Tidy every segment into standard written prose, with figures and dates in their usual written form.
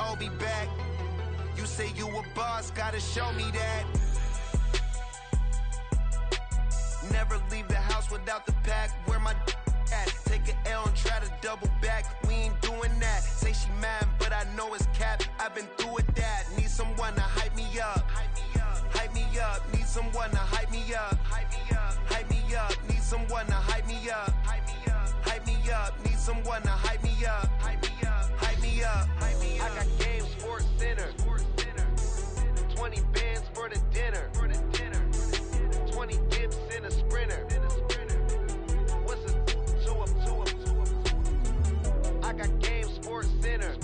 hold me back. You say you a boss, gotta show me that. Never leave the house without the pack. Where my at? Take an L and try to double back. We ain't doing that. Say she mad, but I know it's cap. I've been through with that. Need someone to hype me up. Hype me up. Need someone to hype me up. Hype me up. Need someone to hype me up. Hype me up. Need someone to hype me up. Hype me up. I got game, Sports Center. 20 bands for the dinner. 20 dips in a sprinter. What's a two up? I got game, Sports Center.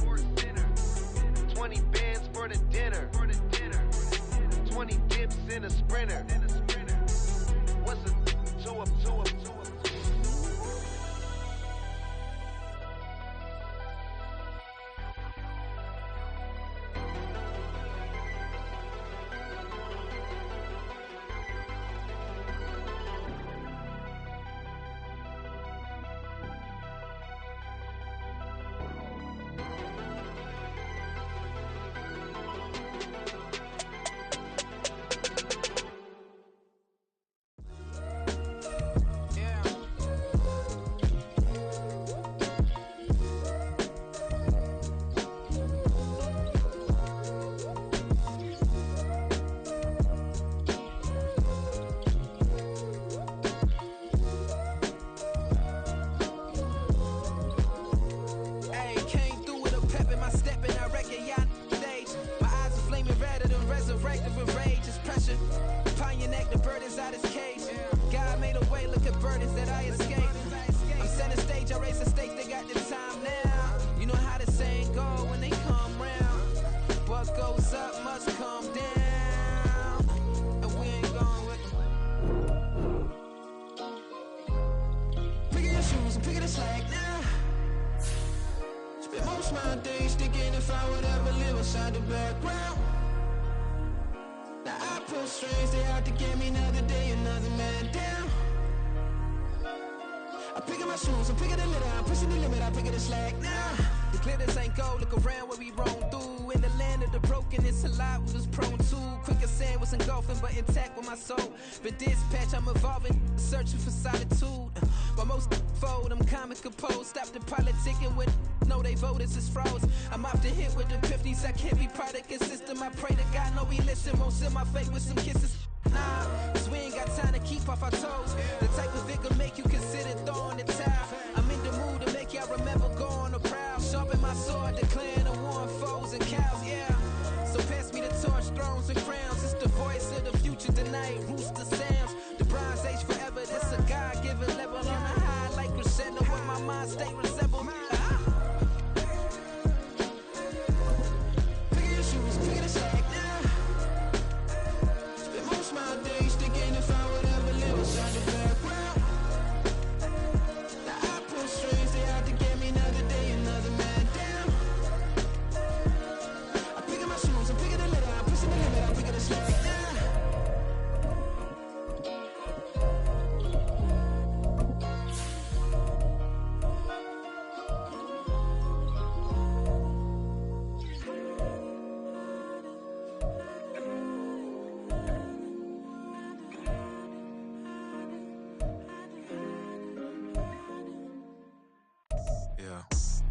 20 bands for the dinner. 20 dips in a sprinter. What's a two up?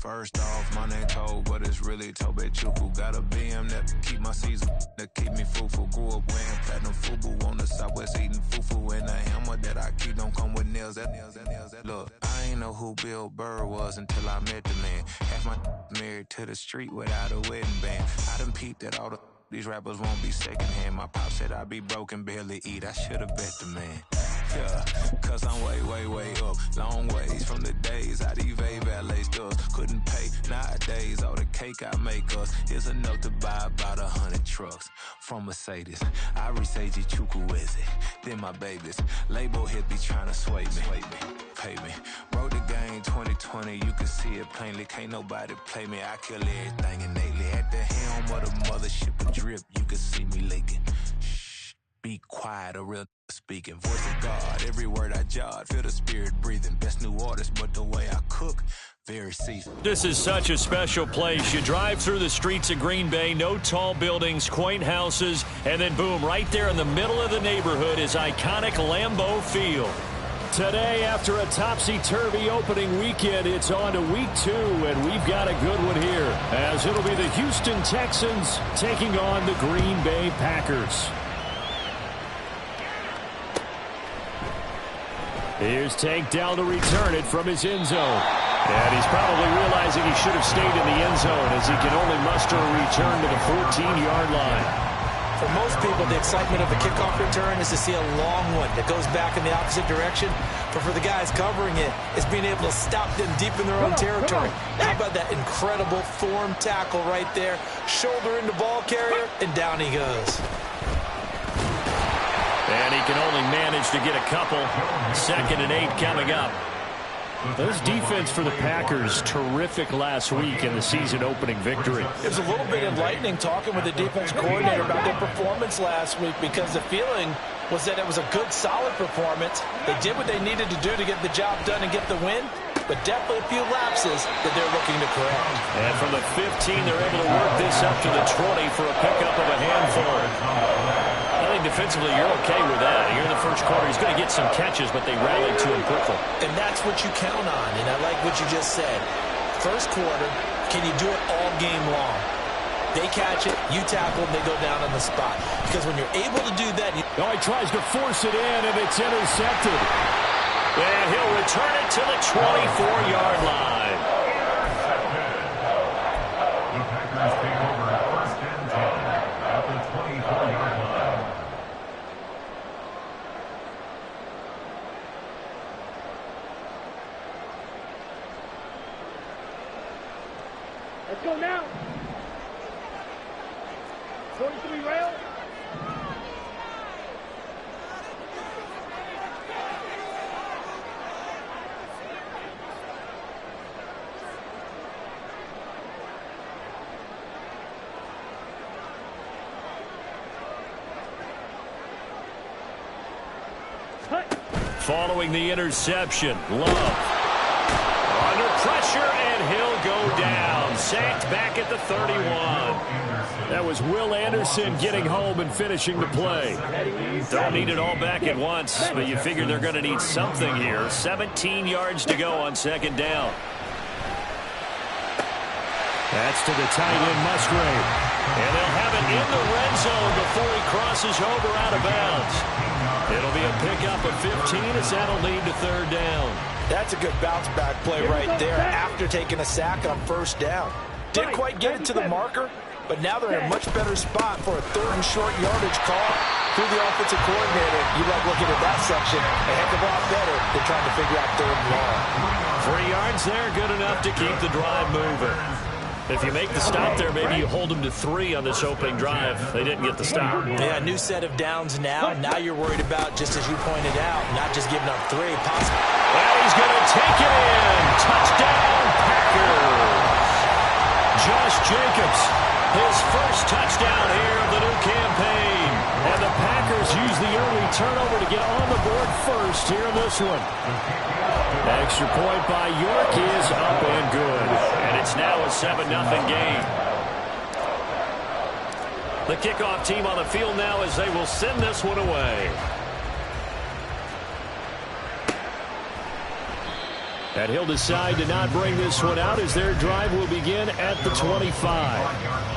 First off, my name Toad, but it's really Tobe Chuku. Got a BM that keep my season, that keep me fruitful. Grew up wearing platinum FUBU on the southwest eating fufu. And the hammer that I keep don't come with nails. Look, I ain't know who Bill Burr was until I met the man. Half my married to the street without a wedding band. I done peeped at all these rappers won't be secondhand. My pop said I'd be broke and barely eat. I should've bet the man. Yeah, cause I'm way up. Long ways from the days I evade valet stores. Couldn't pay nowadays. All the cake I make us is enough to buy about 100 trucks. From Mercedes, I resage Chukwueze. Then my babies, label hit be trying to sway me. Pay me. Wrote the game 2020, you can see it plainly. Can't nobody play me. I kill everything innately. At the helm of the mothership a drip, you can see me leaking. Shh, Be quiet, a real speaking. Voice of God, every word I jot. Feel the spirit breathing. Best new artist, but the way I cook, very seasoned. This is such a special place. You drive through the streets of Green Bay, no tall buildings, quaint houses, and then boom, right there in the middle of the neighborhood is iconic Lambeau Field. Today, after a topsy-turvy opening weekend, it's on to week 2, and we've got a good one here, as it'll be the Houston Texans taking on the Green Bay Packers. Here's Tank down to return it from his end zone. And he's probably realizing he should have stayed in the end zone as he can only muster a return to the 14-yard line. For most people, the excitement of the kickoff return is to see a long one that goes back in the opposite direction. But for the guys covering it, it's being able to stop them deep in their own territory. How about that incredible form tackle right there? Shoulder into ball carrier, and down he goes. And he can only manage to get a couple. 2nd and 8 coming up. This defense for the Packers, terrific last week in the season-opening victory. It was a little bit enlightening talking with the defense coordinator about their performance last week, because the feeling was that it was a good, solid performance. They did what they needed to do to get the job done and get the win, but definitely a few lapses that they're looking to correct. And from the 15, they're able to work this up to the 20 for a pickup of a handful. I think defensively you're okay with that. Here in the first quarter, he's going to get some catches, but they rallied to him quickly. And that's what you count on, and I like what you just said. First quarter, can you do it all game long? They catch it, you tackle, and they go down on the spot. Because when you're able to do that... He tries to force it in, and it's intercepted. And he'll return it to the 24-yard line. The Packers take over 1st and 10 at the 24-yard line. Let's go now. 43 rail. Following the interception, Love under pressure, and he'll go down. Sacked back at the 31. That was Will Anderson getting home and finishing the play. Don't need it all back at once, but you figure they're going to need something here. 17 yards to go on 2nd down. That's to the tight end, Musgrave. And they'll have it in the red zone before he crosses over out of bounds. It'll be a pickup of 15 as that'll lead to 3rd down. That's a good bounce-back play right there after taking a sack on 1st down. Didn't quite get it to the marker, but now they're in a much better spot for a 3rd and short yardage call through the offensive coordinator. You like looking at that section a heck of a lot better than trying to figure out 3rd and long. 3 yards there, good enough to keep the drive moving. If you make the stop there, maybe you hold them to 3 on this opening drive. They didn't get the stop. Yeah, a new set of downs now. Now you're worried about, just as you pointed out, not just giving up 3. And he's going to take it in. Touchdown, Packers. Josh Jacobs, his first touchdown here of the new campaign. And the Packers use the early turnover to get on the board first here in this one. Extra point by York is up and good. And it's now a 7-0 game. The kickoff team on the field now as they will send this one away. And he'll decide to not bring this one out as their drive will begin at the 25.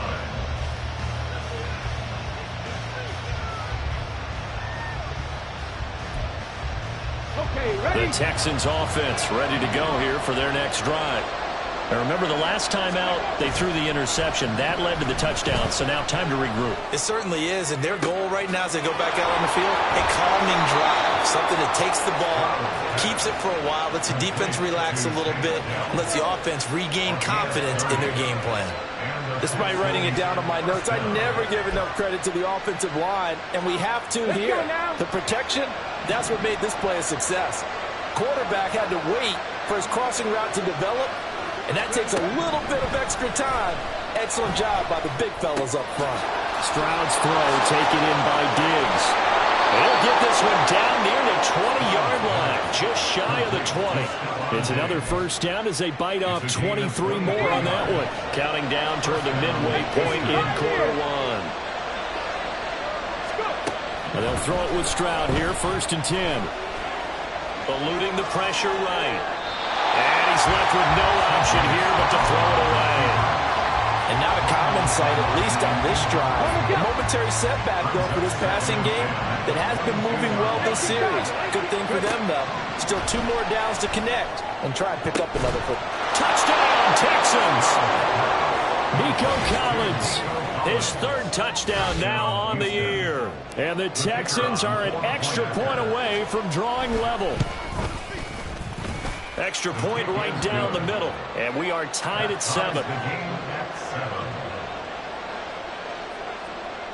The Texans offense ready to go here for their next drive. Now remember, the last time out, they threw the interception. That led to the touchdown, so now time to regroup. It certainly is, and their goal right now as they go back out on the field, a calming drive, something that takes the ball, keeps it for a while, lets the defense relax a little bit, lets the offense regain confidence in their game plan. Despite writing it down on my notes, I never give enough credit to the offensive line, and we have to here. The protection, that's what made this play a success. Quarterback had to wait for his crossing route to develop, and that takes a little bit of extra time. Excellent job by the big fellas up front. Stroud's throw taken in by Diggs. He'll get this one down near the 20-yard line, just shy of the 20. It's another first down as they bite off 23 more on that one. Counting down toward the midway point in quarter one. And they'll throw it with Stroud here, 1st and 10. Eluding the pressure right. And he's left with no option here but to throw it away. And not a common sight, at least on this drive. A momentary setback, though, for this passing game that has been moving well this series. Good thing for them, though. Still 2 more downs to connect and try and pick up another foot. Touchdown, Texans! Nico Collins, his 3rd touchdown now on the year. And the Texans are an extra point away from drawing level. Extra point right down the middle. And we are tied at 7.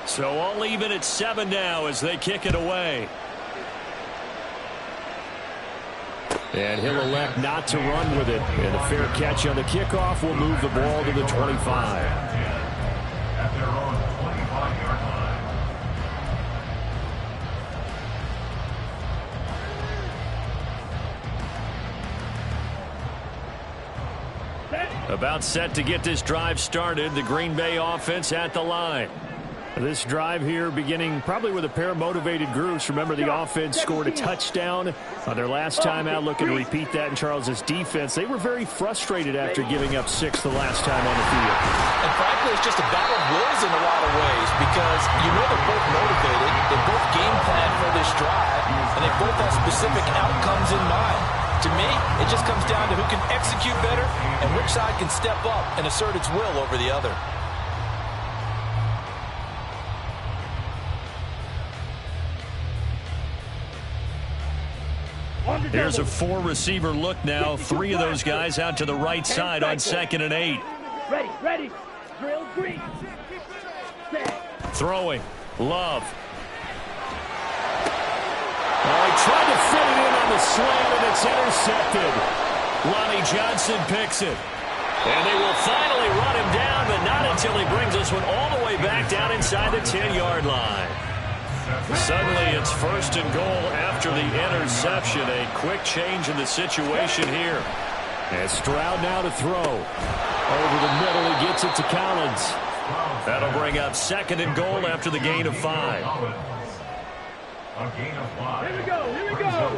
So all even at 7 now as they kick it away. And he'll elect not to run with it. And a fair catch on the kickoff will move the ball to the 25. At their own 25-yard line. About set to get this drive started. The Green Bay offense at the line. This drive here beginning probably with a pair of motivated groups. Remember, the offense scored a touchdown on their last time out. Looking to repeat that in Charles's defense. They were very frustrated after giving up 6 the last time on the field. And frankly, it's just a battle of wills in a lot of ways because you know they're both motivated. They both game plan for this drive, and they both have specific outcomes in mind. To me, it just comes down to who can execute better and which side can step up and assert its will over the other. Here's a 4-receiver look now. 3 of those guys out to the right side on 2nd and 8. Ready. Drill green. Throwing. Love. Oh, he tried to fit it in on the slant, and it's intercepted. Lonnie Johnson picks it. And they will finally run him down, but not until he brings this one all the way back down inside the 10-yard line. Suddenly it's 1st and goal after the interception. A quick change in the situation here. And Stroud now to throw. Over the middle, he gets it to Collins. That'll bring up 2nd and goal after the gain of 5. A gain of 5. Here we go.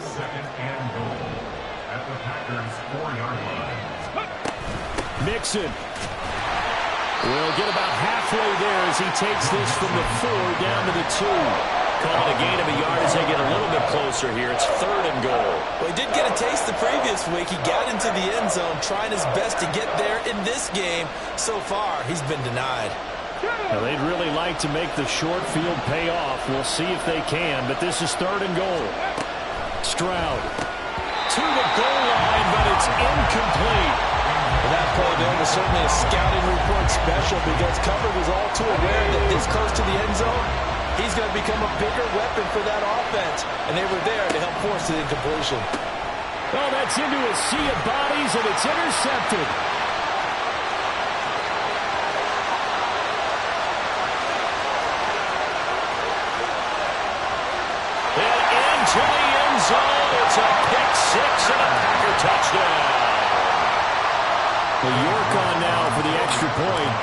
2nd and goal at the Packers' 4-yard line. Mixon will get about halfway there as he takes this from the 4 down to the 2. Call it a gain of a yard as they get a little bit closer here. It's 3rd and goal. Well, he did get a taste the previous week. He got into the end zone trying his best to get there in this game. So far, he's been denied. Now, they'd really like to make the short field pay off. We'll see if they can, but this is 3rd and goal. Stroud to the goal line, but it's incomplete. Well, that play there was certainly a scouting report special because Cover was all too aware that this close to the end zone, he's going to become a bigger weapon for that offense, and they were there to help force the incompletion. Oh, that's into a sea of bodies, and it's intercepted. And into the end zone, it's a pick 6 and a Packer touchdown. Well, York on now for the extra point.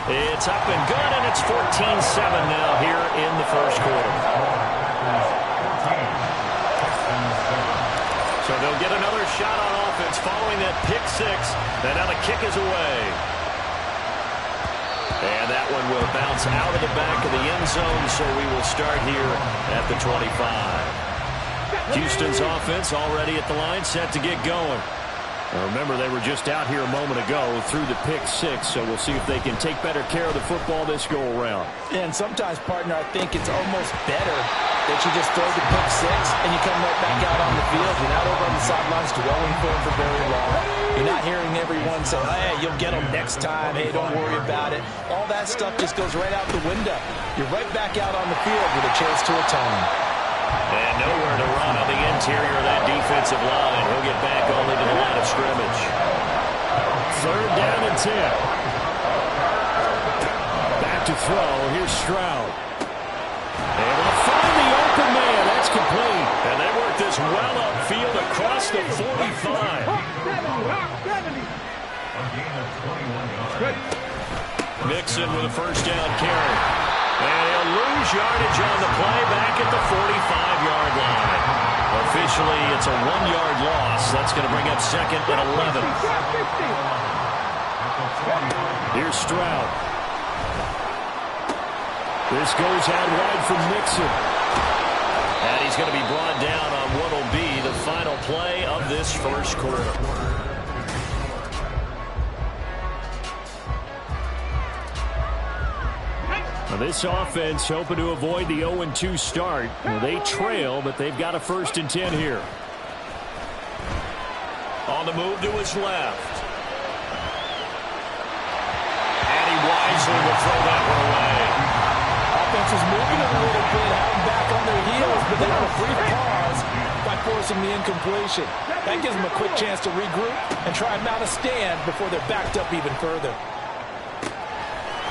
It's up and good, and it's 14-7 now here in the first quarter. So they'll get another shot on offense following that pick 6, and now the kick is away. And that one will bounce out of the back of the end zone, so we will start here at the 25. Houston's offense already at the line, set to get going. Now remember, they were just out here a moment ago through the pick 6, so we'll see if they can take better care of the football this go-around. And sometimes, partner, I think it's almost better that you just throw the pick 6 and you come right back out on the field. You're not over on the sidelines dwelling for very long. You're not hearing everyone say, hey, you'll get them next time. Hey, don't worry about it. All that stuff just goes right out the window. You're right back out on the field with a chance to atone. And nowhere to run on the interior of that defensive line. He'll get back only to the line of scrimmage. 3rd down and 10. throw. Here's Stroud. Able to find the open man. That's complete. And they work this well upfield across the 45. Mixon with a first down carry. And he'll lose yardage on the play back at the 45-yard line. Officially, it's a 1-yard loss. That's going to bring up second and 11. Here's Stroud. This goes out wide from Mixon. And he's going to be brought down on what will be the final play of this first quarter. Now this offense hoping to avoid the 0-2 start. Well, they trail, but they've got a 1st and 10 here. On the move to his left. And he wisely will throw that one away. Offense is moving a little bit, having back on their heels, but they have a brief pause by forcing the incompletion. That gives them a quick chance to regroup and try and mount a stand before they're backed up even further.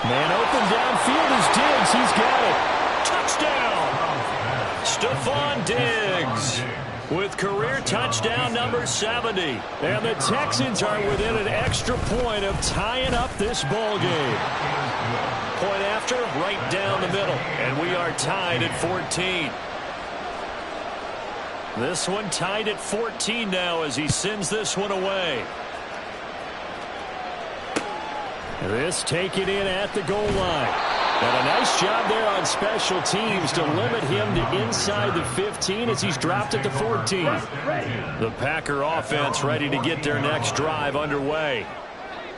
Man open downfield is Diggs. He's got it. Touchdown! Stephon Diggs with career touchdown number 70. And the Texans are within an extra point of tying up this ball game. Point after, right down the middle. And we are tied at 14. This one tied at 14 now as he sends this one away. This taken in at the goal line. And a nice job there on special teams to limit him to inside the 15 as he's dropped at the 14. The Packer offense ready to get their next drive underway.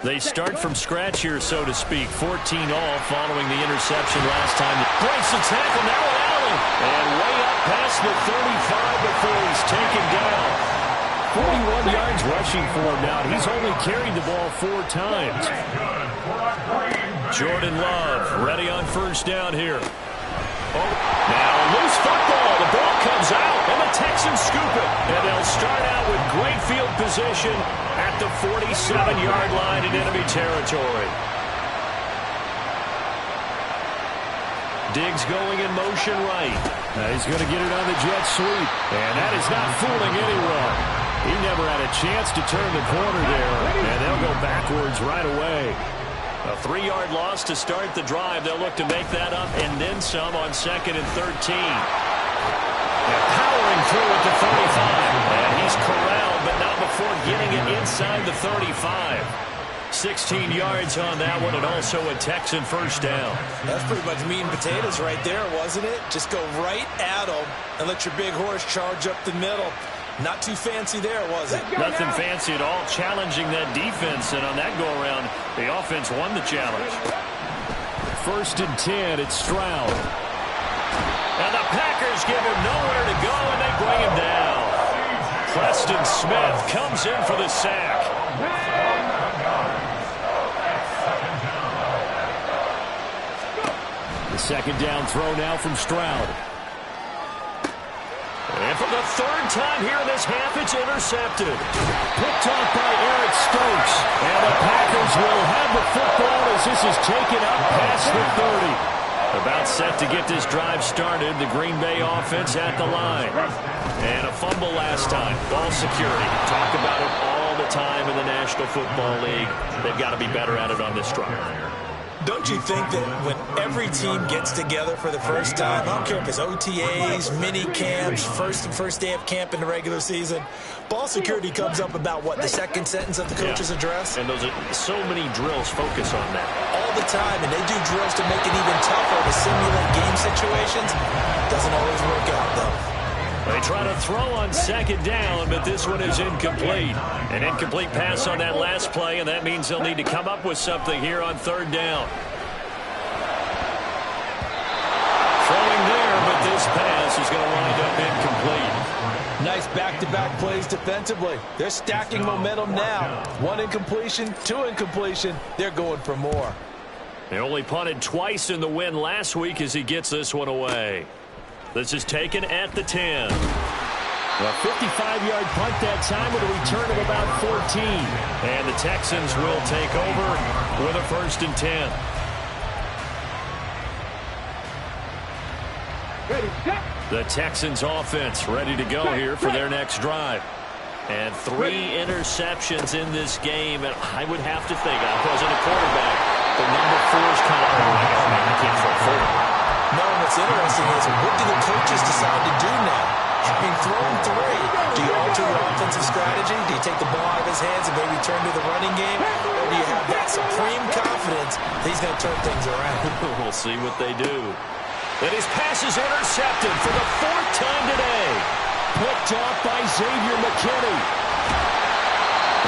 They start from scratch here, so to speak. 14 all following the interception last time. Breaks the tackle, now Allen. And way up past the 35 before he's taken down. 41 yards rushing for him now. He's only carried the ball 4 times. Jordan Love ready on first down here. Oh, now loose football. The ball comes out, and the Texans scoop it. And they'll start out with great field position at the 47-yard line in enemy territory. Diggs going in motion right. Now he's going to get it on the jet sweep. And that is not fooling anyone. He never had a chance to turn the corner there. And they'll go backwards right away. A 3-yard loss to start the drive. They'll look to make that up and then some on 2nd and 13. And powering through at the 35. And he's corralled, but not before getting it inside the 35. 16 yards on that one, and also a Texan first down. That's pretty much meat and potatoes right there, wasn't it? Just go right at them and let your big horse charge up the middle. Not too fancy there, was it? Nothing fancy at all, challenging that defense, and on that go-around, the offense won the challenge. 1st and 10, it's Stroud. And the Packers give him nowhere to go, and they bring him down. Preston Smith comes in for the sack. The 2nd down throw now from Stroud. And for the 3rd time here in this half, it's intercepted. Picked off by Eric Stokes. And the Packers will have the football as this is taken up past the 30. About set to get this drive started. The Green Bay offense at the line. And a fumble last time. Ball security. Talk about it all the time in the National Football League. They've got to be better at it on this drive. Don't you think that when every team gets together for the first time, I don't care if it's OTAs, mini camps, first day of camp in the regular season, ball security comes up about, what, the 2nd sentence of the coach's address? And those are so many drills focus on that. All the time, and they do drills to make it even tougher to simulate game situations. Doesn't always work out, though. They try to throw on 2nd down, but this one is incomplete. An incomplete pass on that last play, and that means they'll need to come up with something here on 3rd down. Throwing there, but this pass is going to wind up incomplete. Nice back-to-back plays defensively. They're stacking momentum now. 1 incompletion, 2 incompletion. They're going for more. They only punted twice in the win last week as he gets this one away. This is taken at the 10. A 55-yard punt that time with a return of about 14. And the Texans will take over with a 1st and 10. The Texans offense ready to go here for their next drive. And 3 interceptions in this game. And I would have to think, I wasn't a quarterback, but number 4 is kind of, I can't throw forward. No, what's interesting is what do the coaches decide to do now? Having thrown 3, do you alter your offensive strategy? Do you take the ball out of his hands and maybe turn to the running game? Or do you have that supreme confidence that he's going to turn things around? We'll see what they do. And his pass is intercepted for the 4th time today. Picked off by Xavier McKinney.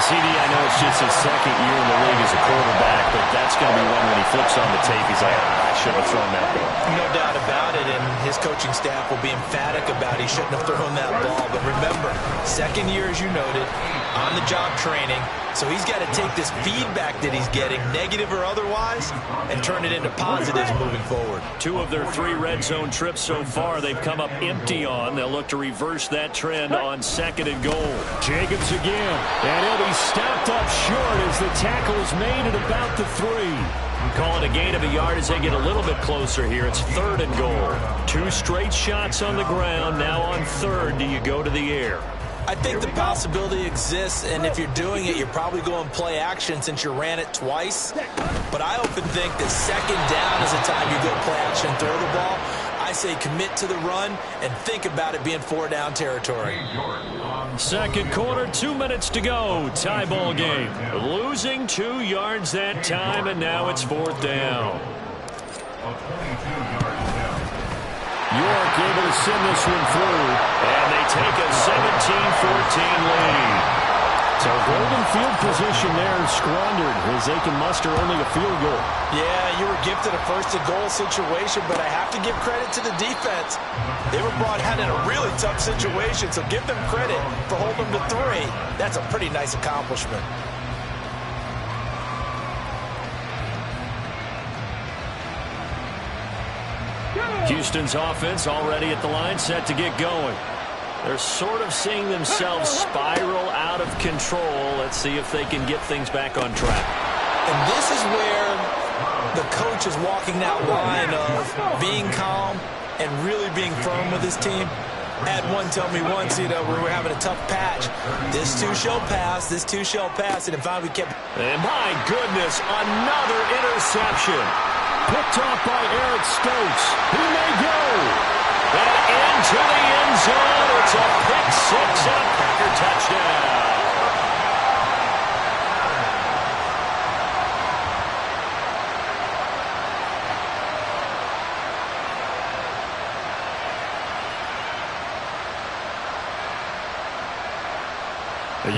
CD, I know it's just his 2nd year in the league as a quarterback, but that's going to be one when he flips on the tape. He's like, I should have thrown that ball. No doubt about it, and his coaching staff will be emphatic about he shouldn't have thrown that ball. But remember, 2nd year, as you noted, on-the-job training. So he's got to take this feedback that he's getting, negative or otherwise, and turn it into positives moving forward. 2 of their 3 red zone trips so far they've come up empty on. They'll look to reverse that trend on 2nd and goal. Jacobs again, and he'll be stopped up short as the tackle is made at about the 3. Call it a gain of a yard as they get a little bit closer here. It's 3rd and goal. 2 straight shots on the ground. Now on 3rd, do you go to the air? I think the possibility exists, and if you're doing it, you're probably going play action since you ran it twice. But I often think that 2nd down is the time you go play action and throw the ball. I say commit to the run and think about it being 4-down territory. 2nd quarter, 2 minutes to go. Tie ball game. Losing 2 yards that time, and now it's 4th down. York able to send this one through, and they take a 17-14 lead. So golden field position there squandered as they can muster only a field goal. Yeah, you were gifted a 1st and goal situation, but I have to give credit to the defense. They were brought out in a really tough situation, so give them credit for holding them to 3. That's a pretty nice accomplishment. Houston's offense already at the line, set to get going. They're sort of seeing themselves spiral out of control. Let's see if they can get things back on track. And this is where the coach is walking that line of being calm and really being firm with his team. Had one tell me once, we were having a tough patch. This too shall pass, this too shall pass, and finally we kept... And my goodness, another interception. Picked off by Eric Stokes. He may go. And into the end zone. It's a pick-6 and a Packer touchdown.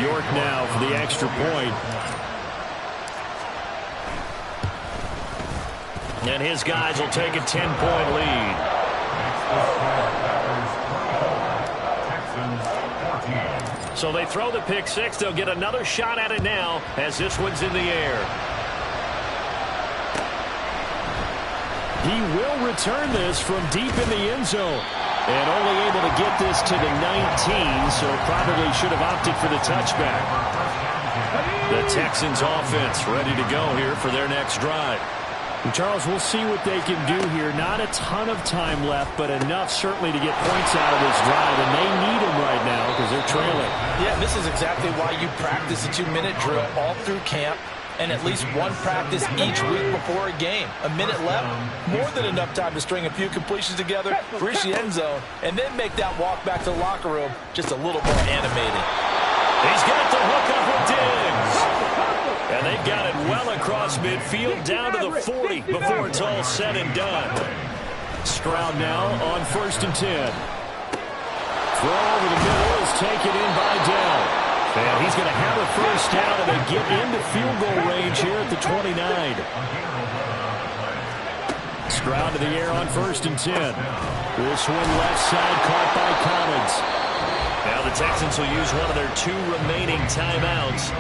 York now for the extra point. And his guys will take a 10-point lead. So they throw the pick-6. They'll get another shot at it now as this one's in the air. He will return this from deep in the end zone. And only able to get this to the 19, so probably should have opted for the touchback. The Texans offense ready to go here for their next drive. Charles, we'll see what they can do here. Not a ton of time left, but enough certainly to get points out of this drive, and they need them right now because they're trailing. Yeah, this is exactly why you practice a 2-minute drill all through camp and at least one practice each week before a game. A minute left, more than enough time to string a few completions together, reach the end zone, and then make that walk back to the locker room just a little more animated. He's got the hook up with Diggs. And they've got it well across midfield down to the 40 before it's all said and done. Stroud now on 1st and 10. Throw over the middle is taken in by Dell. And he's going to have a 1st down, and they get into field goal range here at the 29. Stroud to the air on 1st and 10. This one left side caught by Collins. Now the Texans will use one of their 2 remaining timeouts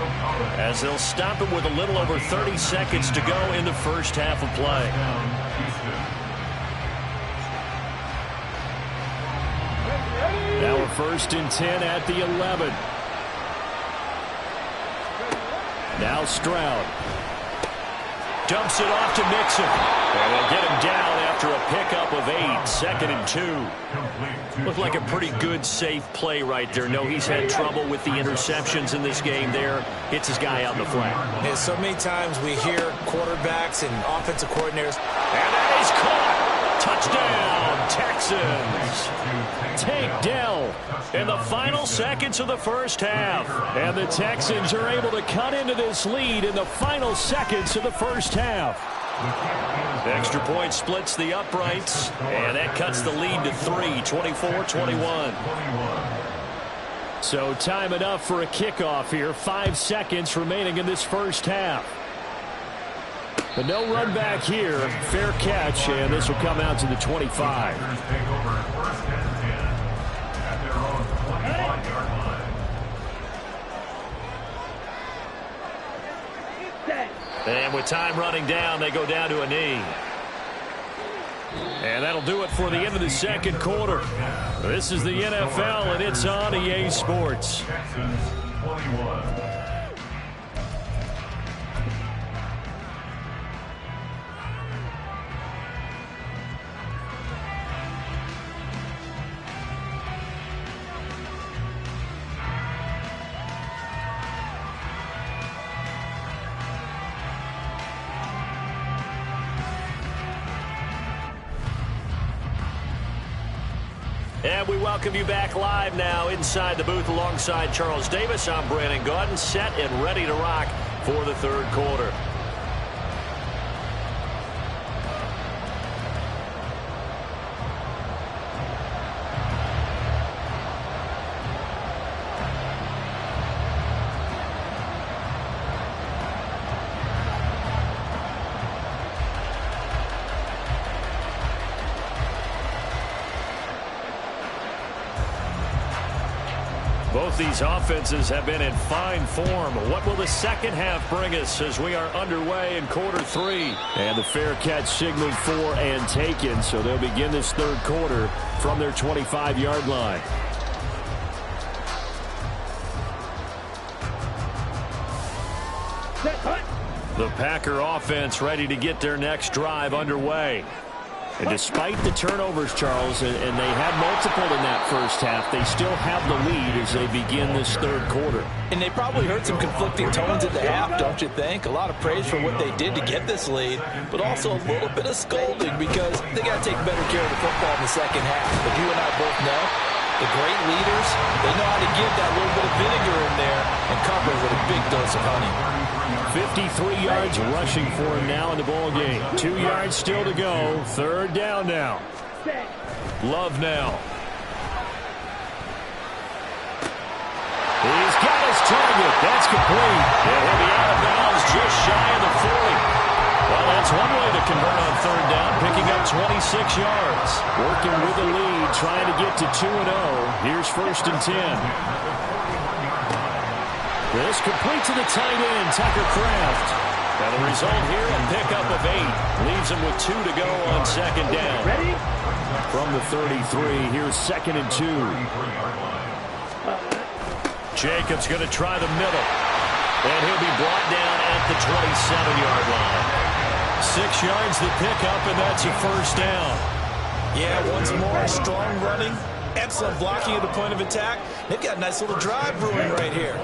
as they'll stop it with a little over 30 seconds to go in the first half of play. Now a 1st and 10 at the 11. Now Stroud. Dumps it off to Mixon. And they'll get him down after a pickup of 8, 2nd and 2. Looked like a pretty good, safe play right there. No, he's had trouble with the interceptions in this game there. Hits his guy out in the flat. Yeah, so many times we hear quarterbacks and offensive coordinators. And that is caught. Touchdown, Texans. Tank Dell in the final seconds of the first half. And the Texans are able to cut into this lead in the final seconds of the first half. Extra point splits the uprights, and that cuts the lead to 3, 24-21. So time enough for a kickoff here. 5 seconds remaining in this first half. But no run back here. Fair catch, and this will come out to the 25. And with time running down, they go down to a knee. And that'll do it for the end of the second quarter. This is the NFL, and it's on EA Sports. And we welcome you back live now inside the booth alongside Charles Davis. I'm Brandon Gaudin, set and ready to rock for the third quarter. Both these offenses have been in fine form. What will the second half bring us as we are underway in quarter 3? And the fair catch signaled for and taken, so they'll begin this third quarter from their 25-yard line. The Packer offense ready to get their next drive underway. And despite the turnovers, Charles, and they had multiple in that first half, they still have the lead as they begin this third quarter. And they probably heard some conflicting tones at the half, don't you think? A lot of praise for what they did to get this lead, but also a little bit of scolding because they got to take better care of the football in the second half. But you and I both know the great leaders, they know how to give that little bit of vinegar in there and cover it with a big dose of honey. 53 yards rushing for him now in the ball game. 2 yards still to go. Third down now. Love now. He's got his target. That's complete. And he'll be out of bounds just shy of the 40. Well, that's one way to convert on third down, picking up 26 yards. Working with the lead, trying to get to 2-0. Here's 1st and 10. This complete to the tight end, Tucker Kraft. And the result here, a pickup of 8. Leaves him with 2 to go on second down. Ready? From the 33, here's 2nd and 2. Jacobs going to try the middle. And he'll be brought down at the 27-yard line. 6 yards the pickup, and that's a first down. Yeah, once more, strong running. Excellent blocking at the point of attack. They've got a nice little drive brewing right here.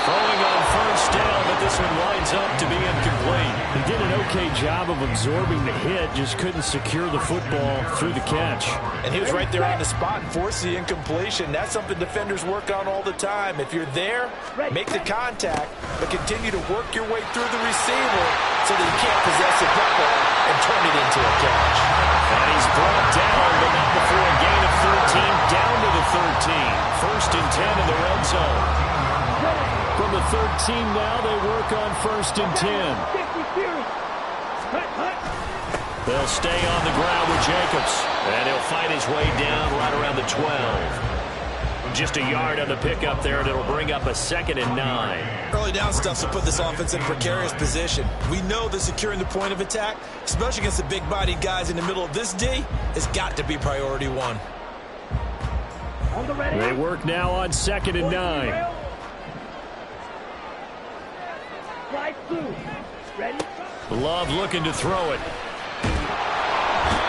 Throwing on first down, but this one winds up to be incomplete. He did an okay job of absorbing the hit, just couldn't secure the football through the catch. And he was right there on the spot and forced the incompletion. That's something defenders work on all the time. If you're there, make the contact, but continue to work your way through the receiver so that you can't possess the football and turn it into a catch. And he's brought down, but not before a gain of 13, down to the 13. 1st and 10 in the red zone. From the 13 now, they work on 1st and 10. They'll stay on the ground with Jacobs, and he'll fight his way down right around the 12. Just a yard on the pickup there, and it'll bring up a 2nd and 9. Early down stuff to put this offense in a precarious position. We know that securing the point of attack, especially against the big-bodied guys in the middle of this D, has got to be priority 1. They work now on 2nd and 9. Two. Ready? Love looking to throw it.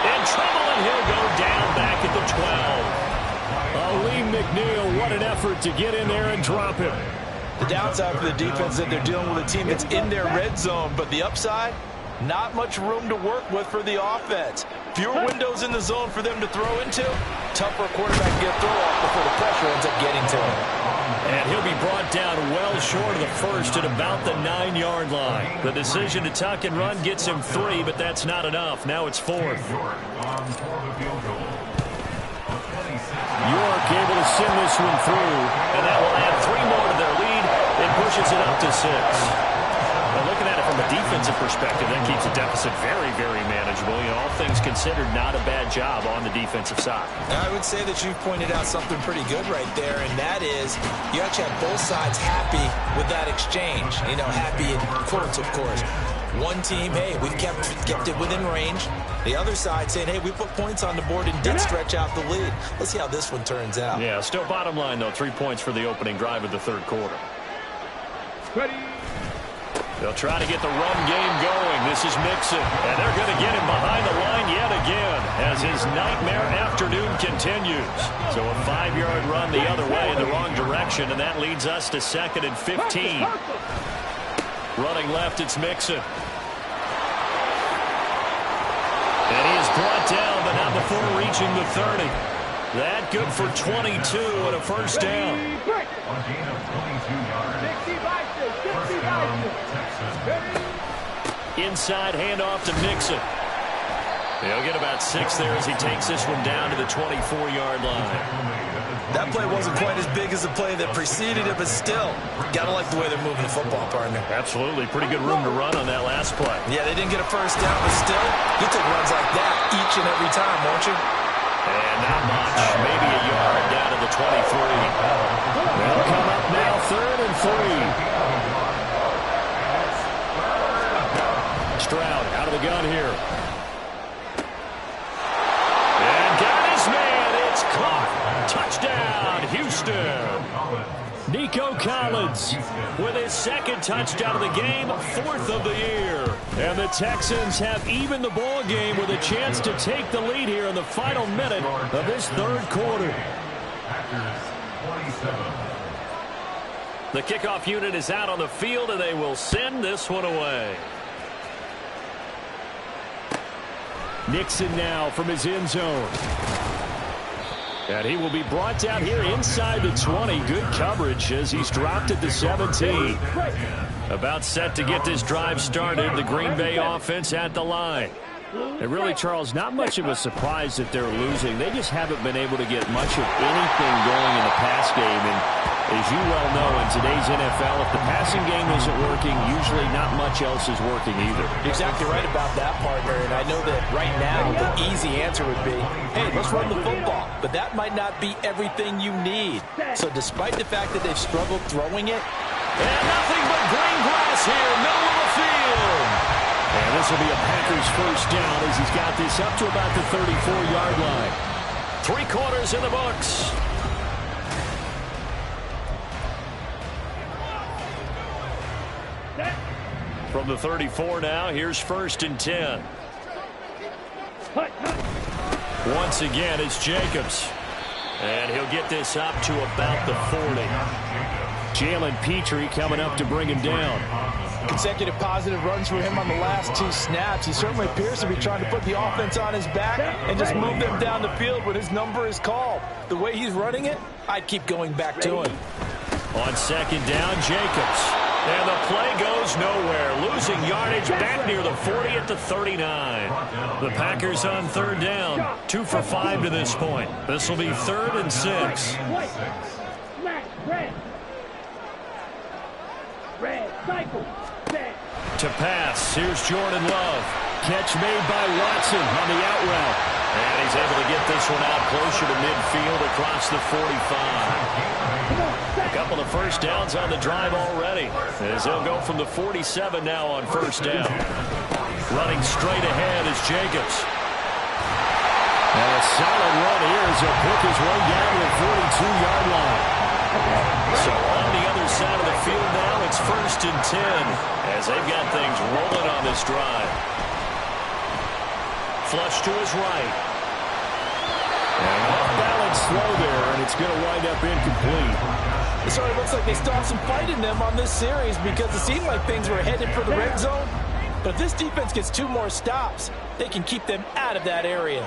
In trouble, and he'll go down back at the 12. Lee McNeil, what an effort to get in there and drop him. The downside for the defense is that they're dealing with a team that's in their red zone, but the upside, not much room to work with for the offense. Fewer windows in the zone for them to throw into. Tougher quarterback to get a throw off before the pressure ends up getting to him. And he'll be brought down well short of the first at about the 9-yard line. The decision to tuck and run gets him 3, but that's not enough. Now it's 4th. York able to send this one through, and that will add 3 more to their lead and pushes it up to 6. Now, looking at it from a defensive perspective, that keeps the deficit very, very manageable. You know, all things considered, not a bad job on the defensive side. I would say that you've pointed out something pretty good right there, and that is you actually have both sides happy with that exchange. You know, happy in quotes, of course. One team, hey, we've kept it within range. The other side saying, hey, we put points on the board and did stretch out the lead. Let's see how this one turns out. Yeah, still bottom line, though, 3 points for the opening drive of the third quarter. Ready? They'll try to get the run game going. This is Mixon, and they're going to get him behind the line yet again as his nightmare afternoon continues. So a 5-yard run the other way in the wrong direction, and that leads us to 2nd and 15. Running left, it's Mixon. And he is brought down, but not before reaching the 30. That good for 22 and a first down. Inside handoff to Mixon. He'll get about 6 there as he takes this one down to the 24-yard line. That play wasn't quite as big as the play that preceded it, but still, gotta like the way they're moving the football, partner. Absolutely. Pretty good room to run on that last play. Yeah, they didn't get a first down, but still, you take runs like that each and every time, won't you? And not much. Maybe a yard down to the 23. They'll come up now 3rd and 3. Stroud out of the gun here. And got his man. It's caught. Touchdown, Houston. Nico Collins with his 2nd touchdown of the game, 4th of the year. And the Texans have evened the ball game with a chance to take the lead here in the final minute of this third quarter. The kickoff unit is out on the field, and they will send this one away. Nixon now from his end zone. And he will be brought down here inside the 20. Good coverage as he's dropped at the 17. About set to get this drive started. The Green Bay offense at the line. And really, Charles, not much of a surprise that they're losing. They just haven't been able to get much of anything going in the pass game. And as you well know, in today's NFL, if the passing game isn't working, usually not much else is working either. You're exactly right about that, partner. And I know that right now the easy answer would be, hey, let's run the football. But that might not be everything you need. So despite the fact that they've struggled throwing it, and nothing but green grass here, middle of the field. And this will be a Packers first down as he's got this up to about the 34-yard line. 3 quarters in the books. From the 34 now, here's 1st and 10. Once again, it's Jacobs. And he'll get this up to about the 40. Jalen Petrie coming up to bring him down. consecutive positive runs for him on the last 2 snaps. He certainly appears to be trying to put the offense on his back and just move them down the field when his number is called. The way he's running it, I'd keep going back to him. On 2nd down, Jacobs. And the play goes nowhere. Losing yardage back near the 40 at the 39. The Packers on 3rd down. 2 for 5 to this point. This will be 3rd and 6. To pass, here's Jordan Love. Catch made by Watson on the out route. And he's able to get this one out closer to midfield across the 45. A couple of first downs on the drive already, as they'll go from the 47 now on 1st down. Running straight ahead is Jacobs. And a solid run here as he'll pick his way down to the 42-yard line. So on the other side of the field now, it's first and 10 as they've got things rolling on this drive. Flush to his right. And off balance slow there, and it's going to wind up incomplete. It sort of looks like they still have some fight in them on this series because it seemed like things were headed for the red zone. But if this defense gets 2 more stops, they can keep them out of that area.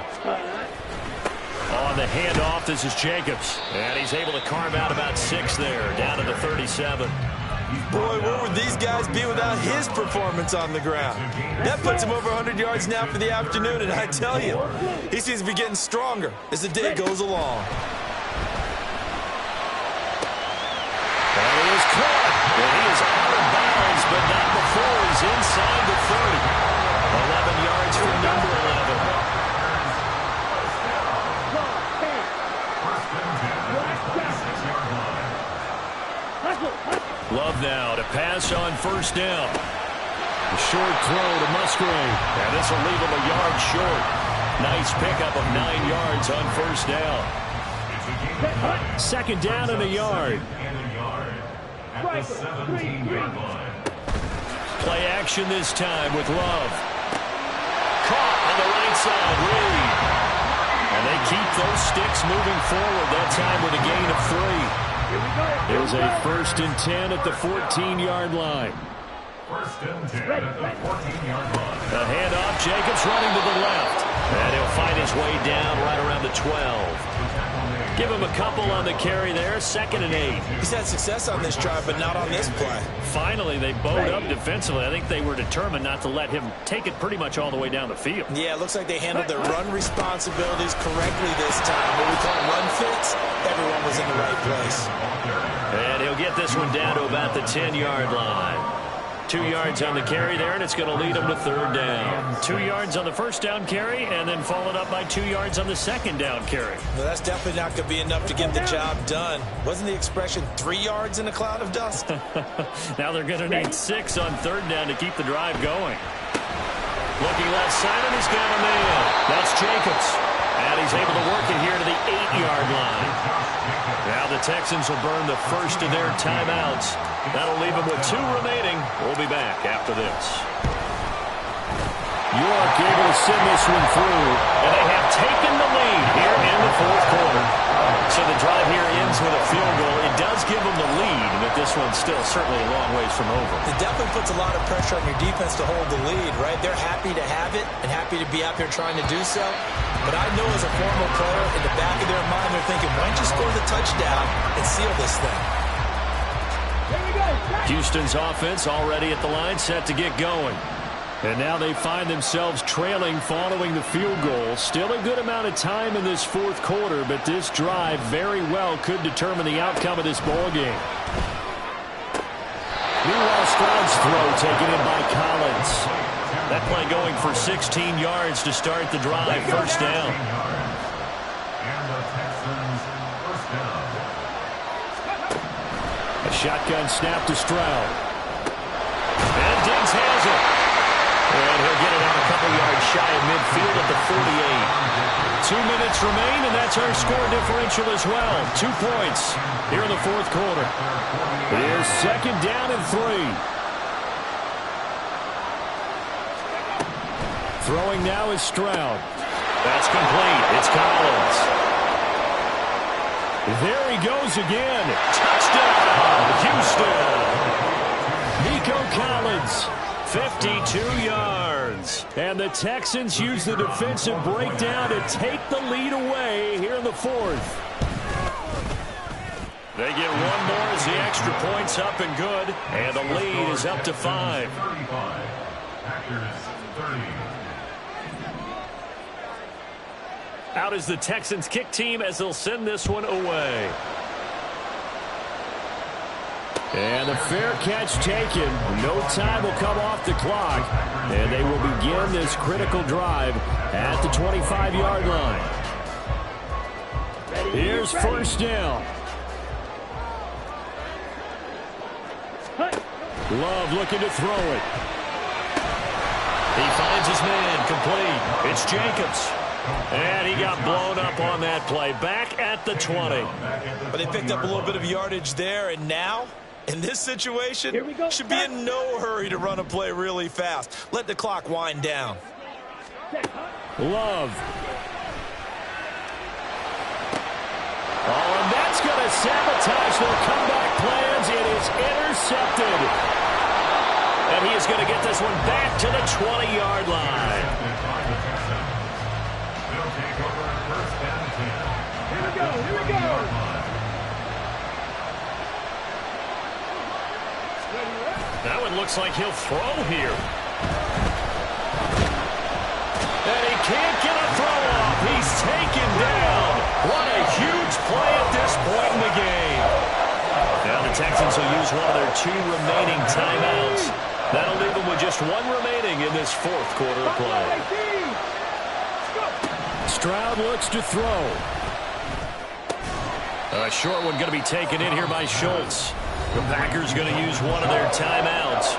On the handoff, this is Jacobs. And he's able to carve out about 6 there, down to the 37. Boy, where would these guys be without his performance on the ground? That puts him over 100 yards now for the afternoon, and I tell you, he seems to be getting stronger as the day goes along. And he is caught. And he is out of bounds, but not before he's inside the 30. 11 yards for number 11. Love now to pass on first down. A short throw to Musgrave. And this will leave him a yard short. Nice pickup of 9 yards on first down. Second down and a yard. Play action this time with Love. Caught on the right side, Reed. And they keep those sticks moving forward, that time with a gain of 3. It was a first and 10 at the 14-yard line. First and 10 at the 14-yard line. The handoff, Jacobs running to the left. And he'll find his way down right around the 12. Give him a couple on the carry there, 2nd and 8. He's had success on this drive, but not on this play. Finally, they bowed up defensively. I think they were determined not to let him take it pretty much all the way down the field. Yeah, it looks like they handled their run responsibilities correctly this time. What we call run fits, everyone was in the right place. And he'll get this one down to about the 10-yard line. 2 yards on the carry there, and it's going to lead him to 3rd down. 2 yards on the first down carry, and then followed up by 2 yards on the second down carry. Well, that's definitely not going to be enough to get the job done. Wasn't the expression 3 yards in a cloud of dust? Now they're going to need 6 on 3rd down to keep the drive going. Looking left side, and he's got a man. That's Jacobs. And he's able to work it here to the 8-yard line. Now the Texans will burn the first of their timeouts. That'll leave them with 2 remaining. We'll be back after this. York able to send this one through, and they have taken the lead here in the 4th quarter. So the drive here ends with a field goal. It does give them the lead, but this one's still certainly a long ways from over. It definitely puts a lot of pressure on your defense to hold the lead, right? They're happy to have it and happy to be out there trying to do so. But I know as a former player, in the back of their mind, they're thinking, why don't you score the touchdown and seal this thing? Houston's offense already at the line, set to get going. And now they find themselves trailing following the field goal. Still a good amount of time in this 4th quarter, but this drive very well could determine the outcome of this ball game. Meanwhile, Stroud's throw taken in by Collins. That play going for 16 yards to start the drive. First down. And the Texans first down. A shotgun snap to Stroud. And Diggs has it. And he'll get it out a couple yards shy of midfield at the 48. 2 minutes remain, and that's our score differential as well. 2 points here in the 4th quarter. It is 2nd down and 3. Throwing now is Stroud. That's complete. It's Collins. There he goes again. Touchdown, Houston. Nico Collins, 52 yards. And the Texans use the defensive breakdown to take the lead away here in the 4th. They get one more as the extra point's up and good. And the lead is up to 5. 35. Packers 30. Out is the Texans kick team as they'll send this one away. And the fair catch taken. No time will come off the clock. And they will begin this critical drive at the 25-yard line. Here's first down. Love looking to throw it. He finds his man complete. It's Jacobs. And he got blown up on that play. Back at the 20. But they picked up a little bit of yardage there, and now In this situation, Here we go. should be in no hurry to run a play really fast. Let the clock wind down. Love. Oh, and that's going to sabotage their comeback plans. It is intercepted. And he is going to get this one back to the 20-yard line. They'll take over first and 10. Here we go. Here we go. That one looks like he'll throw here. And he can't get a throw off. He's taken down. What a huge play at this point in the game. Now the Texans will use one of their 2 remaining timeouts. That'll leave them with just 1 remaining in this 4th quarter of play. Stroud looks to throw. A short one going to be taken in here by Schultz. The Packers going to use one of their timeouts,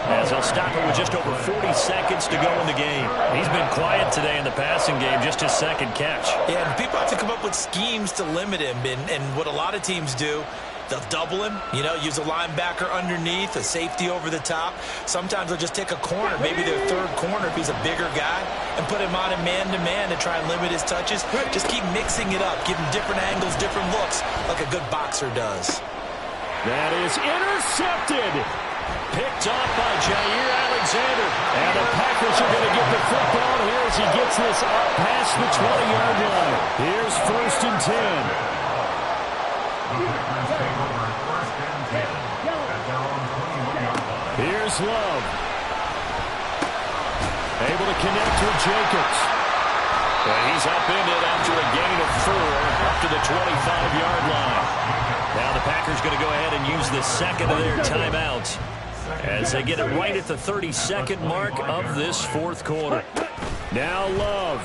as they'll stop it with just over 40 seconds to go in the game. He's been quiet today in the passing game, just his 2nd catch. Yeah, and people have to come up with schemes to limit him, and what a lot of teams do, they'll double him, use a linebacker underneath, a safety over the top. Sometimes they'll just take a corner, maybe their 3rd corner if he's a bigger guy, and put him on a man-to-man to try and limit his touches. Just keep mixing it up, give him different angles, different looks, like a good boxer does. That is intercepted. Picked off by Jair Alexander. And the Packers are going to get the football here as he gets this up past the 20-yard line. Here's 1st and 10. The Packers take over first and 10 at their own 21-yard line. Here's Love. Able to connect with Jacobs. And he's upended after a gain of 4 up to the 25-yard line. Now the Packers going to go ahead and use the 2nd of their timeouts as they get it right at the 32nd mark of this 4th quarter. Now Love.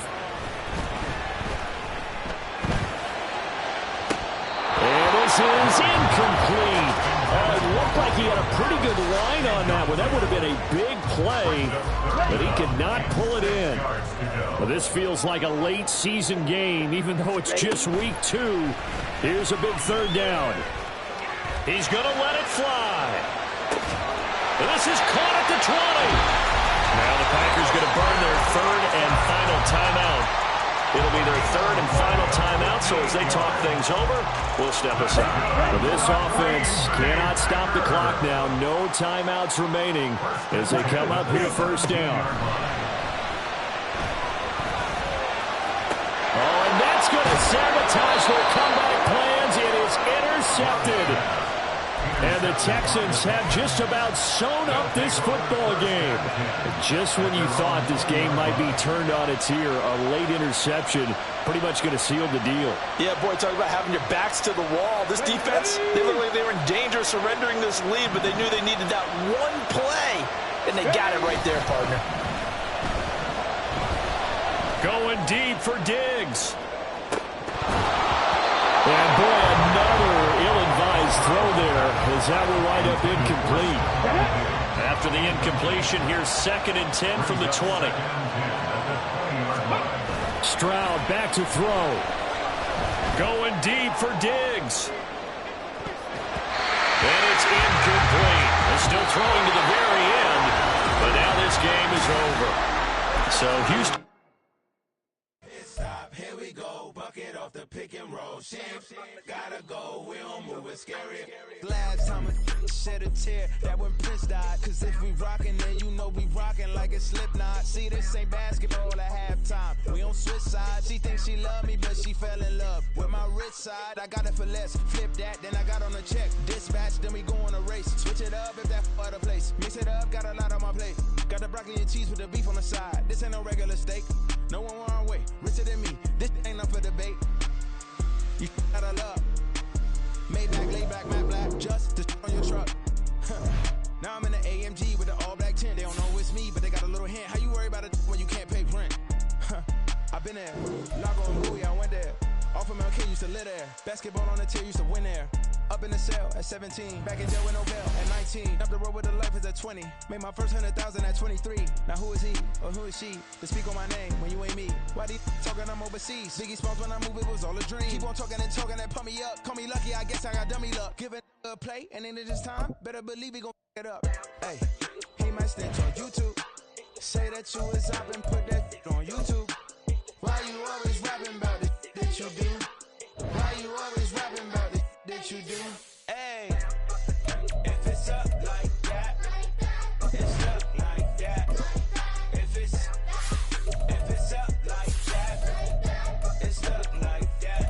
And this is incomplete. It looked like he had a pretty good line on that one. That would have been a big play, but he could not pull it in. Well, this feels like a late season game, even though it's just week 2. Here's a big 3rd down. He's going to let it fly. This is caught at the 20. Now the Packers going to burn their 3rd and final timeout. It'll be their 3rd and final timeout, so as they talk things over, we'll step aside. But this offense cannot stop the clock now. No timeouts remaining as they come up here 1st down. Oh, and that's going to sabotage their comeback plans. It is intercepted. And the Texans have just about sewn up this football game. Just when you thought this game might be turned on its ear, a late interception pretty much going to seal the deal. Yeah, boy, talk about having your backs to the wall. This defense, they look like they were in danger of surrendering this lead, but they knew they needed that one play, and they got it right there, partner. Going deep for Diggs. And boy, another ill-advised throw there as that will wind up incomplete. After the incompletion, here's 2nd and 10 from the 20. Stroud back to throw. Going deep for Diggs. And it's incomplete. They're still throwing to the very end, but now this game is over. So Houston. Here we go, bucket off the pick and roll. Gotta go, we don't move it scary. Last time I shed a tear, that when Prince died. Cause if we rockin', then you know we rockin' like a Slipknot. See, this ain't basketball at halftime. We on switch sides. She thinks she love me, but she fell in love with my rich side. I got it for less. Flip that, then I got on a check. Dispatch, then we go on a race. Switch it up if that other place. Mix it up, got a lot on my plate. Got the broccoli and cheese with the beef on the side. This ain't no regular steak. No one wrong way, richer than me. This ain't up for debate. You gotta love. Maybach, laid back, matte black, just to on your truck. Now I'm in the AMG with the all black tint. They don't know it's me, but they got a little hint. How you worry about it when you can't pay rent? I've been there. Lago and Bowie, I went there. Off of MLK, used to live there. Basketball on the tier, used to win there. Up in the cell at 17. Back in jail with no bail at 19. Up the road with the life is at 12. 20. Made my first 100,000 at 23. Now who is he or who is she to speak on my name when you ain't me? Why they talking I'm overseas? Biggie Smalls when I move, it was all a dream. Keep on talking and pump me up. Call me lucky, I guess I got dummy luck. Give it a play, and then this time, better believe he gon' it up. Hey, he might snitch on YouTube. Say that you was up and put that on YouTube. Why you always rapping about it that you do? Why you always rapping about it that you do? Hey, if it's up like that, it's up like that. If it's up like that, it's up like that.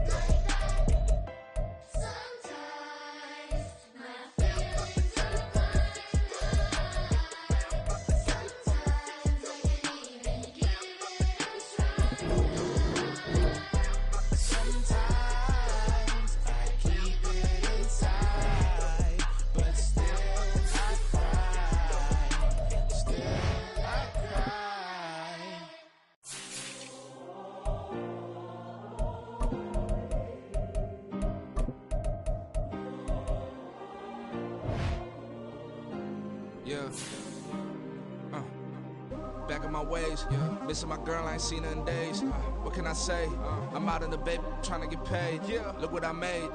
Sometimes my feelings are running high. Sometimes I can't even give it a try. Sometimes I keep it inside, but still I cry. Still I cry. Yeah. Back on my ways. Missing my girl, I ain't seen her in days. What can I say? I'm out in the baby trying to get paid. Look what I made.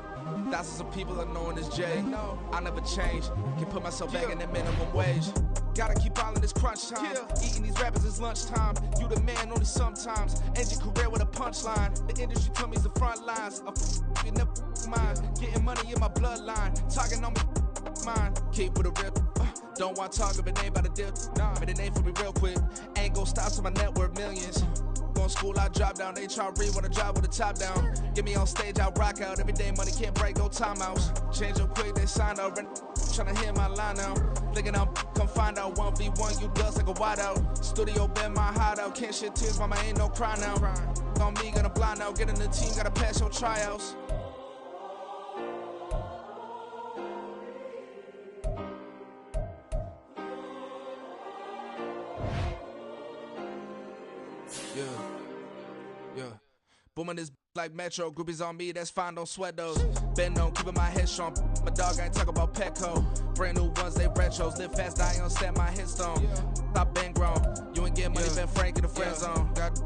Thousands of people are knowing this Jay. I never change. Can put myself back in that minimum wage. Gotta keep all in this crunch time. Eating these rappers is lunchtime. You the man only sometimes. End your career with a punchline. The industry told me the front lines. You never mine. Getting money in my bloodline. Talking on me mine. Keep with a rip. Don't want to talk if it ain't about a dip. But it ain't for me real quick. Ain't gon' stop till my net worth millions. Going school, I drop down. They try to read when I drive with the top down. Get me on stage, I rock out. Every day money can't break, no timeouts. Change up quick, they sign up. Tryna hear my line now. Thinking I'm come find out 1v1, you dust like a wideout. Studio been my hideout. Can't shed tears, mama ain't no cry now. On me, gonna blind out. Get in the team, gotta pass your tryouts. Yeah. Booming this like Metro. Groupies on me, that's fine, don't sweat those. Been on, keeping my head strong. My dog ain't talk about Petco. Brand new ones, they retros. Live fast, I ain't on set my headstone. Stop been grown. You ain't getting money, been Frank in the friend zone. Got.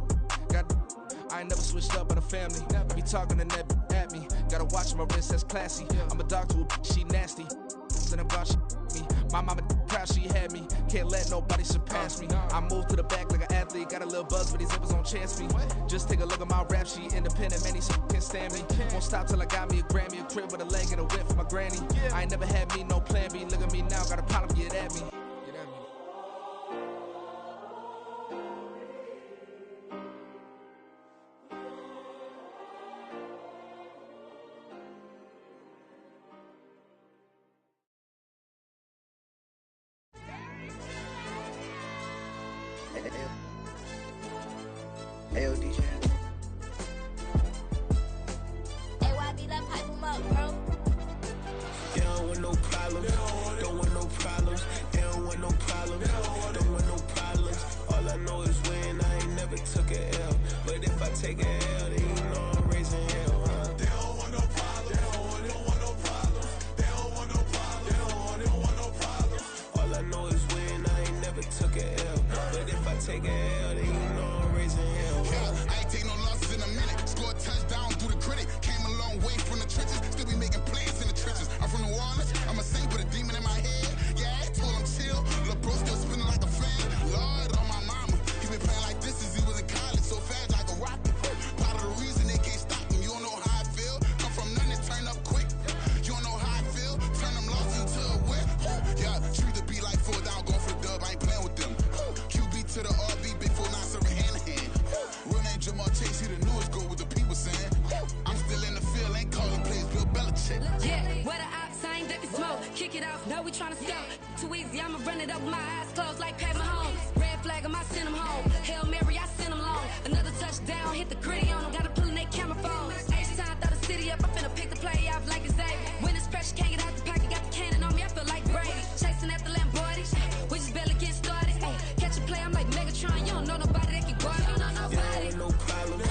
I ain't never switched up on a family. Be talking to that at me. Gotta watch my wrist, that's classy. I'm a dog to a she nasty. And I'm God, she me. My mama proud she had me. Can't let nobody surpass me. I move to the back like an athlete. Got a little buzz, but these zippers don't chance me. Just take a look at my rap sheet. Independent, man, these can't stand me. Won't stop till I got me a Grammy, a crib with a leg and a whip for my granny. I ain't never had me no plan B. Look at me now, got a problem, get at me. Ayo, DJ. AYB, that pipe him up, bro. They don't want no problems. Don't want no problems. They don't want no problems. Don't want no problems. All I know is when I ain't never took a L. But if I take a L, then you know I'm raising hell, huh? They don't want no problems. They don't want no problems. They don't want no problems. They don't want no problems. All I know is when I ain't never took a L. But if I take a L, then you know I'm raising hell, huh? I ain't take no losses in a minute. Scored a touchdown through the critic. Came a long way from the trenches. Still be making plays in the trenches. I'm from New Orleans. I'm a saint with a demon in my head. Yeah, I told him chill. Lil' bro still spinning like a fan. Lord on my mama. He been playing like this since he was in college. So fast like a rocket. Part of the reason they can't stop him. You don't know how I feel. Come from nothing and turn up quick. You don't know how I feel. Turn them losses into a whip. Yeah, treat the beat like 4 down. Going for the dub. I ain't playing with them. QB to the RB. Big 4 9 serving hand to hand. Real name Jamal Chase. He the newest goal with the people saying. I'm still in the field. Ain't calling plays. Bill Belichick. Yeah, where the ops, I ain't that we smoke. Kick it off, now we tryna scout. Too easy, I'ma run it up with my eyes closed like Pat Mahomes. Red flag, I send him home. Hail Mary, I send him long. Another touchdown, hit the gritty on him. Gotta pull in their camera phones. H-time, throw the city up. I'm finna pick the play off like it's Xavier. When it's pressure, can't get out the pocket. Got the cannon on me, I feel like Brady. Chasing after Lamborghini. We just barely get started. Ay, catch a play, I'm like Megatron. You don't know nobody that can guard it. You know nobody. They don't want no problems.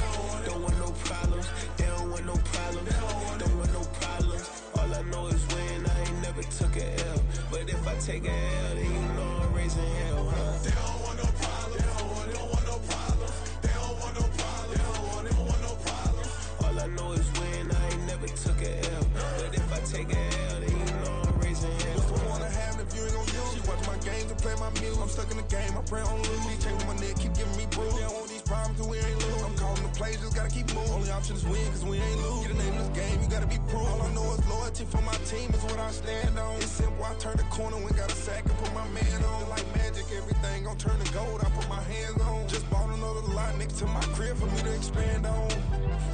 Don't want no problems. They don't want no problems. Don't want no problems. All I know is when I ain't never took a L. But if I take a L, then you know raising hell, huh? They don't want no problems. They don't want no problems. They don't want no problems. They don't want no problems. All I know is win, I ain't never took a L. But if I take a L, then you know I'm raising hell. What's the point of having if you ain't gon' use? She watch my games and play my music. I'm stuck in the game, I pray on lose. These chains on my neck keep giving me bruise. They don't want these problems cause we ain't lose. I'm calling the plays, just gotta keep moving. Only option is win cause we ain't lose. Get a name in this game, you gotta be proof. All I know is loyalty for my team is what I stand on. It's simple, I turn the corner when got a sack and put my man on. Like magic, everything gon' turn to gold, I put my hands on. Just bought another lot next to my crib for me to expand on.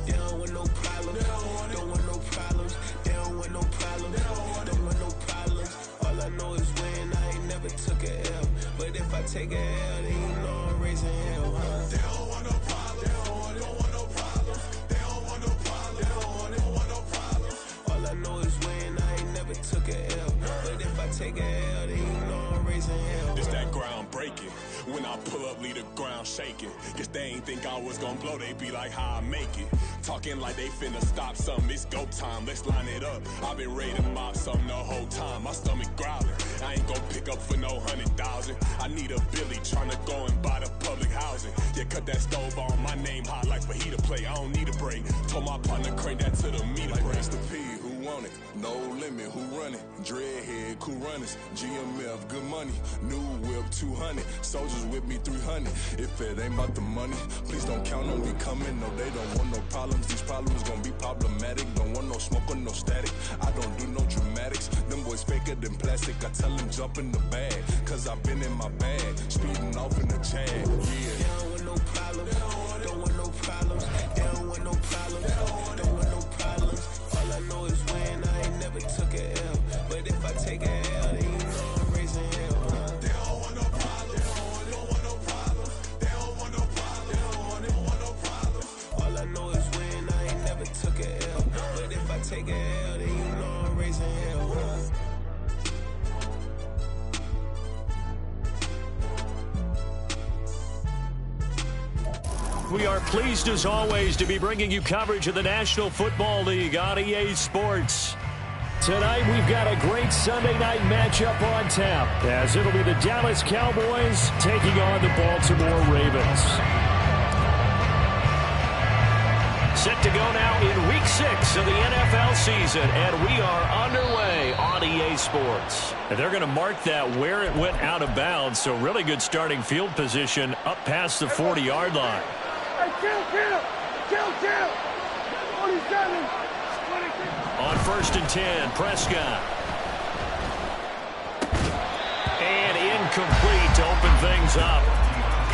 They don't want no problems. Don't want no problems. They don't want no problems. Don't want no problems. All I know is win. I ain't never took a L. But if I take a L, then you know I'm raising hell, huh? They don't want no problems. They don't want no problems. They don't want no problems. They don't want no problems. All I know is win. I ain't never took a L. But if I take a L, then you know I'm raising hell. It's that ground breaking. When I pull up, leave the ground shaking. Guess they ain't think I was gonna blow, they be like, how I make it. Talking like they finna stop something, it's go time, let's line it up. I've been ready to mob something the whole time, my stomach growling. I ain't gon' pick up for no 100,000. I need a Billy tryna go and buy the public housing. Yeah, cut that stove on, my name hot like fajita play. I don't need a break. Told my partner crank that to the meter Like break. Mr. P, who want it? No limit, who run it? Dreadhead, cool runners. GMF, good money. New whip, 200. Soldiers with me, 300. If it ain't about the money, please don't count on me coming. No, they don't want no problems. These problems gon' be problematic. Don't want no smoke or no static. I don't do no dramatics. Them boys faker than plastic. I tell them jump in the bag, cause I've been in my bag. Speeding off in the Jag, They yeah. don't want no problems. Don't want no problems. They don't want no problems. Don't want no problems. All I know is win. I ain't never took a L. But if I take a L, then you know I'm raising hell, huh? They don't want no problems. They don't want no problems. They don't want no problems. They don't want no problems. All I know is win. I ain't never took a L. But if I take a L, then you know I'm raising hell, huh? We are pleased as always to be bringing you coverage of the National Football League on EA Sports. Tonight we've got a great Sunday night matchup on tap, as it'll be the Dallas Cowboys taking on the Baltimore Ravens. Set to go now in Week 6 of the NFL season, and we are underway on EA Sports. And they're going to mark that where it went out of bounds, so really good starting field position up past the 40-yard line. Kill. 47. On 1st and 10, Prescott. And incomplete to open things up.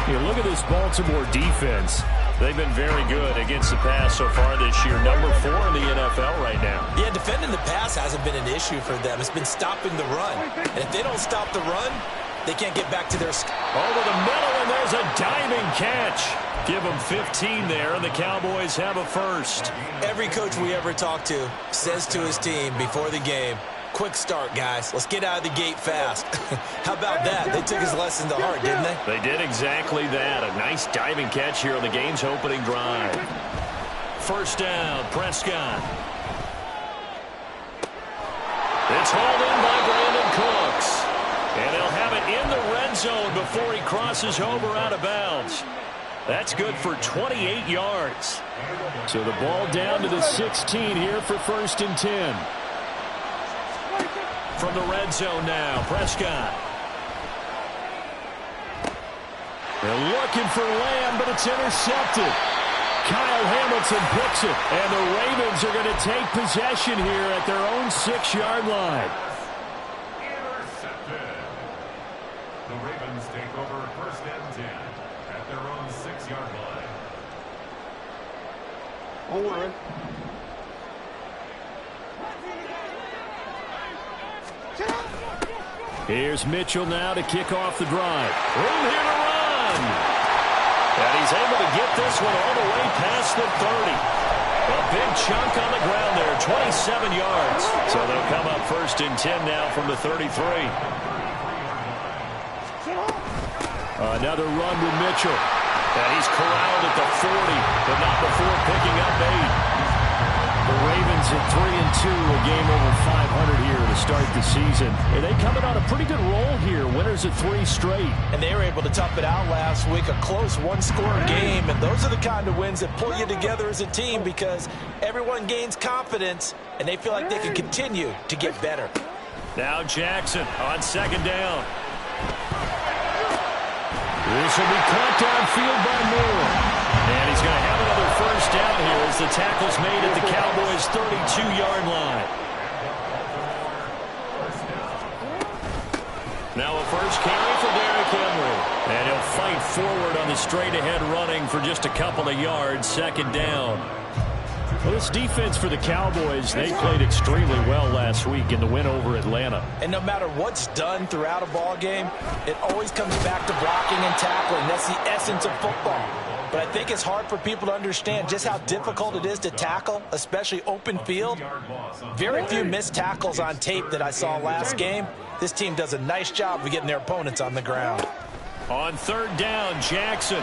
You look at this Baltimore defense. They've been very good against the pass so far this year. Number 4 in the NFL right now. Yeah, defending the pass hasn't been an issue for them. It's been stopping the run. And if they don't stop the run, they can't get back to their... Over the middle, and there's a diving catch. Give them 15 there, and the Cowboys have a first. Every coach we ever talk to says to his team before the game, quick start, guys. Let's get out of the gate fast. How about that? They took his lesson to heart, didn't they? They did exactly that. A nice diving catch here on the game's opening drive. First down, Prescott. It's hauled in by Brandon Cooks. And he'll have it in the red zone before he crosses over out of bounds. That's good for 28 yards. So the ball down to the 16 here for 1st and 10. From the red zone now, Prescott. They're looking for Lamb, but it's intercepted. Kyle Hamilton picks it, and the Ravens are going to take possession here at their own 6-yard line. Intercepted. The Ravens take over 1st and 10 at their own 6-yard line. Hold on. Here's Mitchell now to kick off the drive. Room here to run. And he's able to get this one all the way past the 30. A big chunk on the ground there, 27 yards. So they'll come up 1st and 10 now from the 33. Another run with Mitchell. And he's corralled at the 40, but not before picking up 8. The Ravens at 3-2, a game over 500 here to start the season. And they coming on a pretty good roll here. Winners of 3 straight. And they were able to tough it out last week, a close one-score game. And those are the kind of wins that pull you together as a team because everyone gains confidence and they feel like they can continue to get better. Now Jackson on second down. This will be caught downfield by Moore. And he's going to have another first down here as the tackle's made at the Cowboys' 32-yard line. Now a first carry for Derrick Henry. And he'll fight forward on the straight-ahead running for just a couple of yards, second down. Well, this defense for the Cowboys, they played extremely well last week in the win over Atlanta. And no matter what's done throughout a ball game, it always comes back to blocking and tackling. That's the essence of football. But I think it's hard for people to understand just how difficult it is to tackle, especially open field. Very few missed tackles on tape that I saw last game. This team does a nice job of getting their opponents on the ground. On third down, Jackson.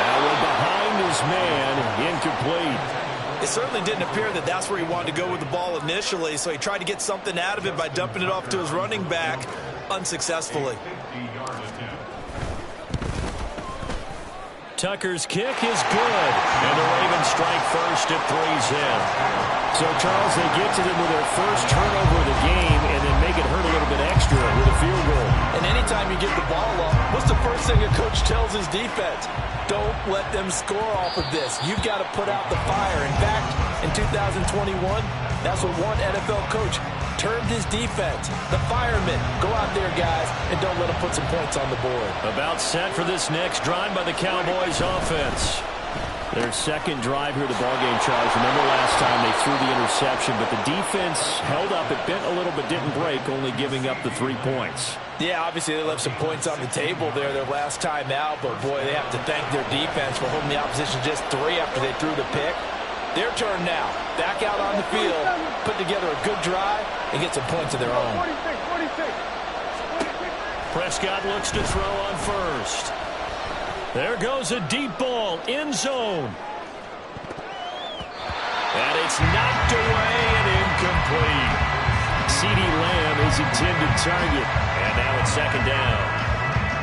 Now we're behind his man, incomplete. It certainly didn't appear that that's where he wanted to go with the ball initially, so he tried to get something out of it by dumping it off to his running back unsuccessfully. Tucker's kick is good, and the Ravens strike first at 3's in. So, Charles, they get to them with their first turnover of the game and then make it hurt a little bit extra with a field goal. And anytime you give the ball up, what's the first thing a coach tells his defense? Don't let them score off of this. You've got to put out the fire. In fact, in 2021, that's what one NFL coach termed his defense. The firemen. Go out there, guys, and don't let them put some points on the board. About set for this next drive by the Cowboys offense. Their second drive here of the ballgame, Charles. Remember last time they threw the interception, but the defense held up. It bent a little but didn't break, only giving up the 3 points. Yeah, obviously they left some points on the table there their last time out, but boy, they have to thank their defense for holding the opposition just 3 after they threw the pick. Their turn now. Back out on the field, put together a good drive, and get some points of their own. Prescott looks to throw on first. There goes a deep ball, end zone. And it's knocked away and incomplete. CeeDee Lamb is intended target. And now it's second down.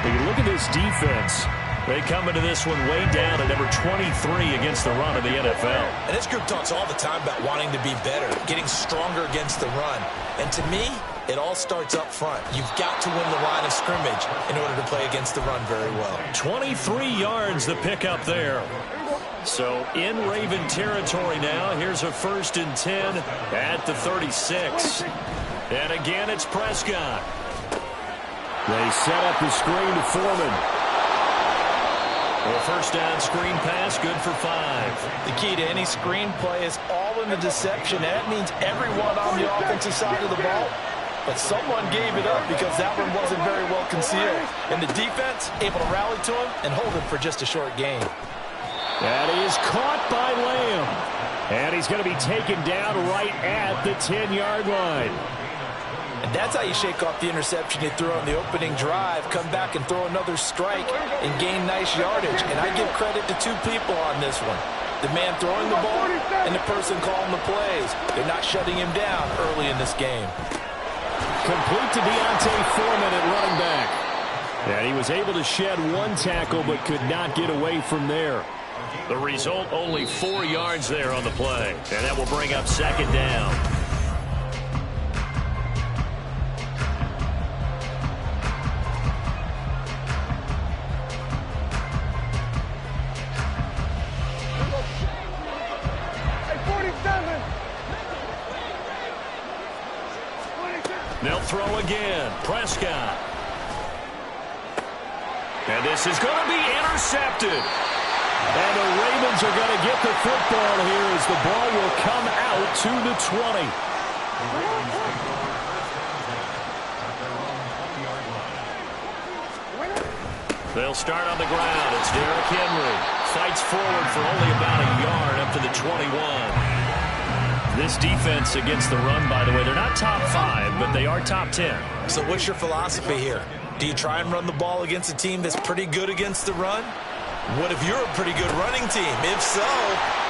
When you look at this defense, they come into this one way down at number 23 against the run of the NFL. And this group talks all the time about wanting to be better, getting stronger against the run. And to me, it all starts up front. You've got to win the line of scrimmage in order to play against the run very well. 23 yards the pickup there. So in Raven territory now. Here's a 1st and 10 at the 36. And again, it's Prescott. They set up the screen to Foreman. A first down screen pass, good for 5. The key to any screen play is all in the deception. That means everyone on the offensive side of the ball. But someone gave it up because that one wasn't very well concealed. And the defense able to rally to him and hold him for just a short gain. That is caught by Lamb. And he's going to be taken down right at the 10-yard line. And that's how you shake off the interception you threw on the opening drive, come back and throw another strike and gain nice yardage. And I give credit to 2 people on this one. The man throwing the ball and the person calling the plays. They're not shutting him down early in this game. Complete to Deontay Foreman at running back. And he was able to shed 1 tackle but could not get away from there. The result, only 4 yards there on the play. And that will bring up second down. They'll throw again. Prescott. And this is going to be intercepted. And the Ravens are going to get the football here as the ball will come out to the 20. They'll start on the ground. It's Derrick Henry. Fights forward for only about a yard up to the 21. This defense against the run, by the way, they're not top 5, but they are top 10. So what's your philosophy here? Do you try and run the ball against a team that's pretty good against the run? What if you're a pretty good running team? If so,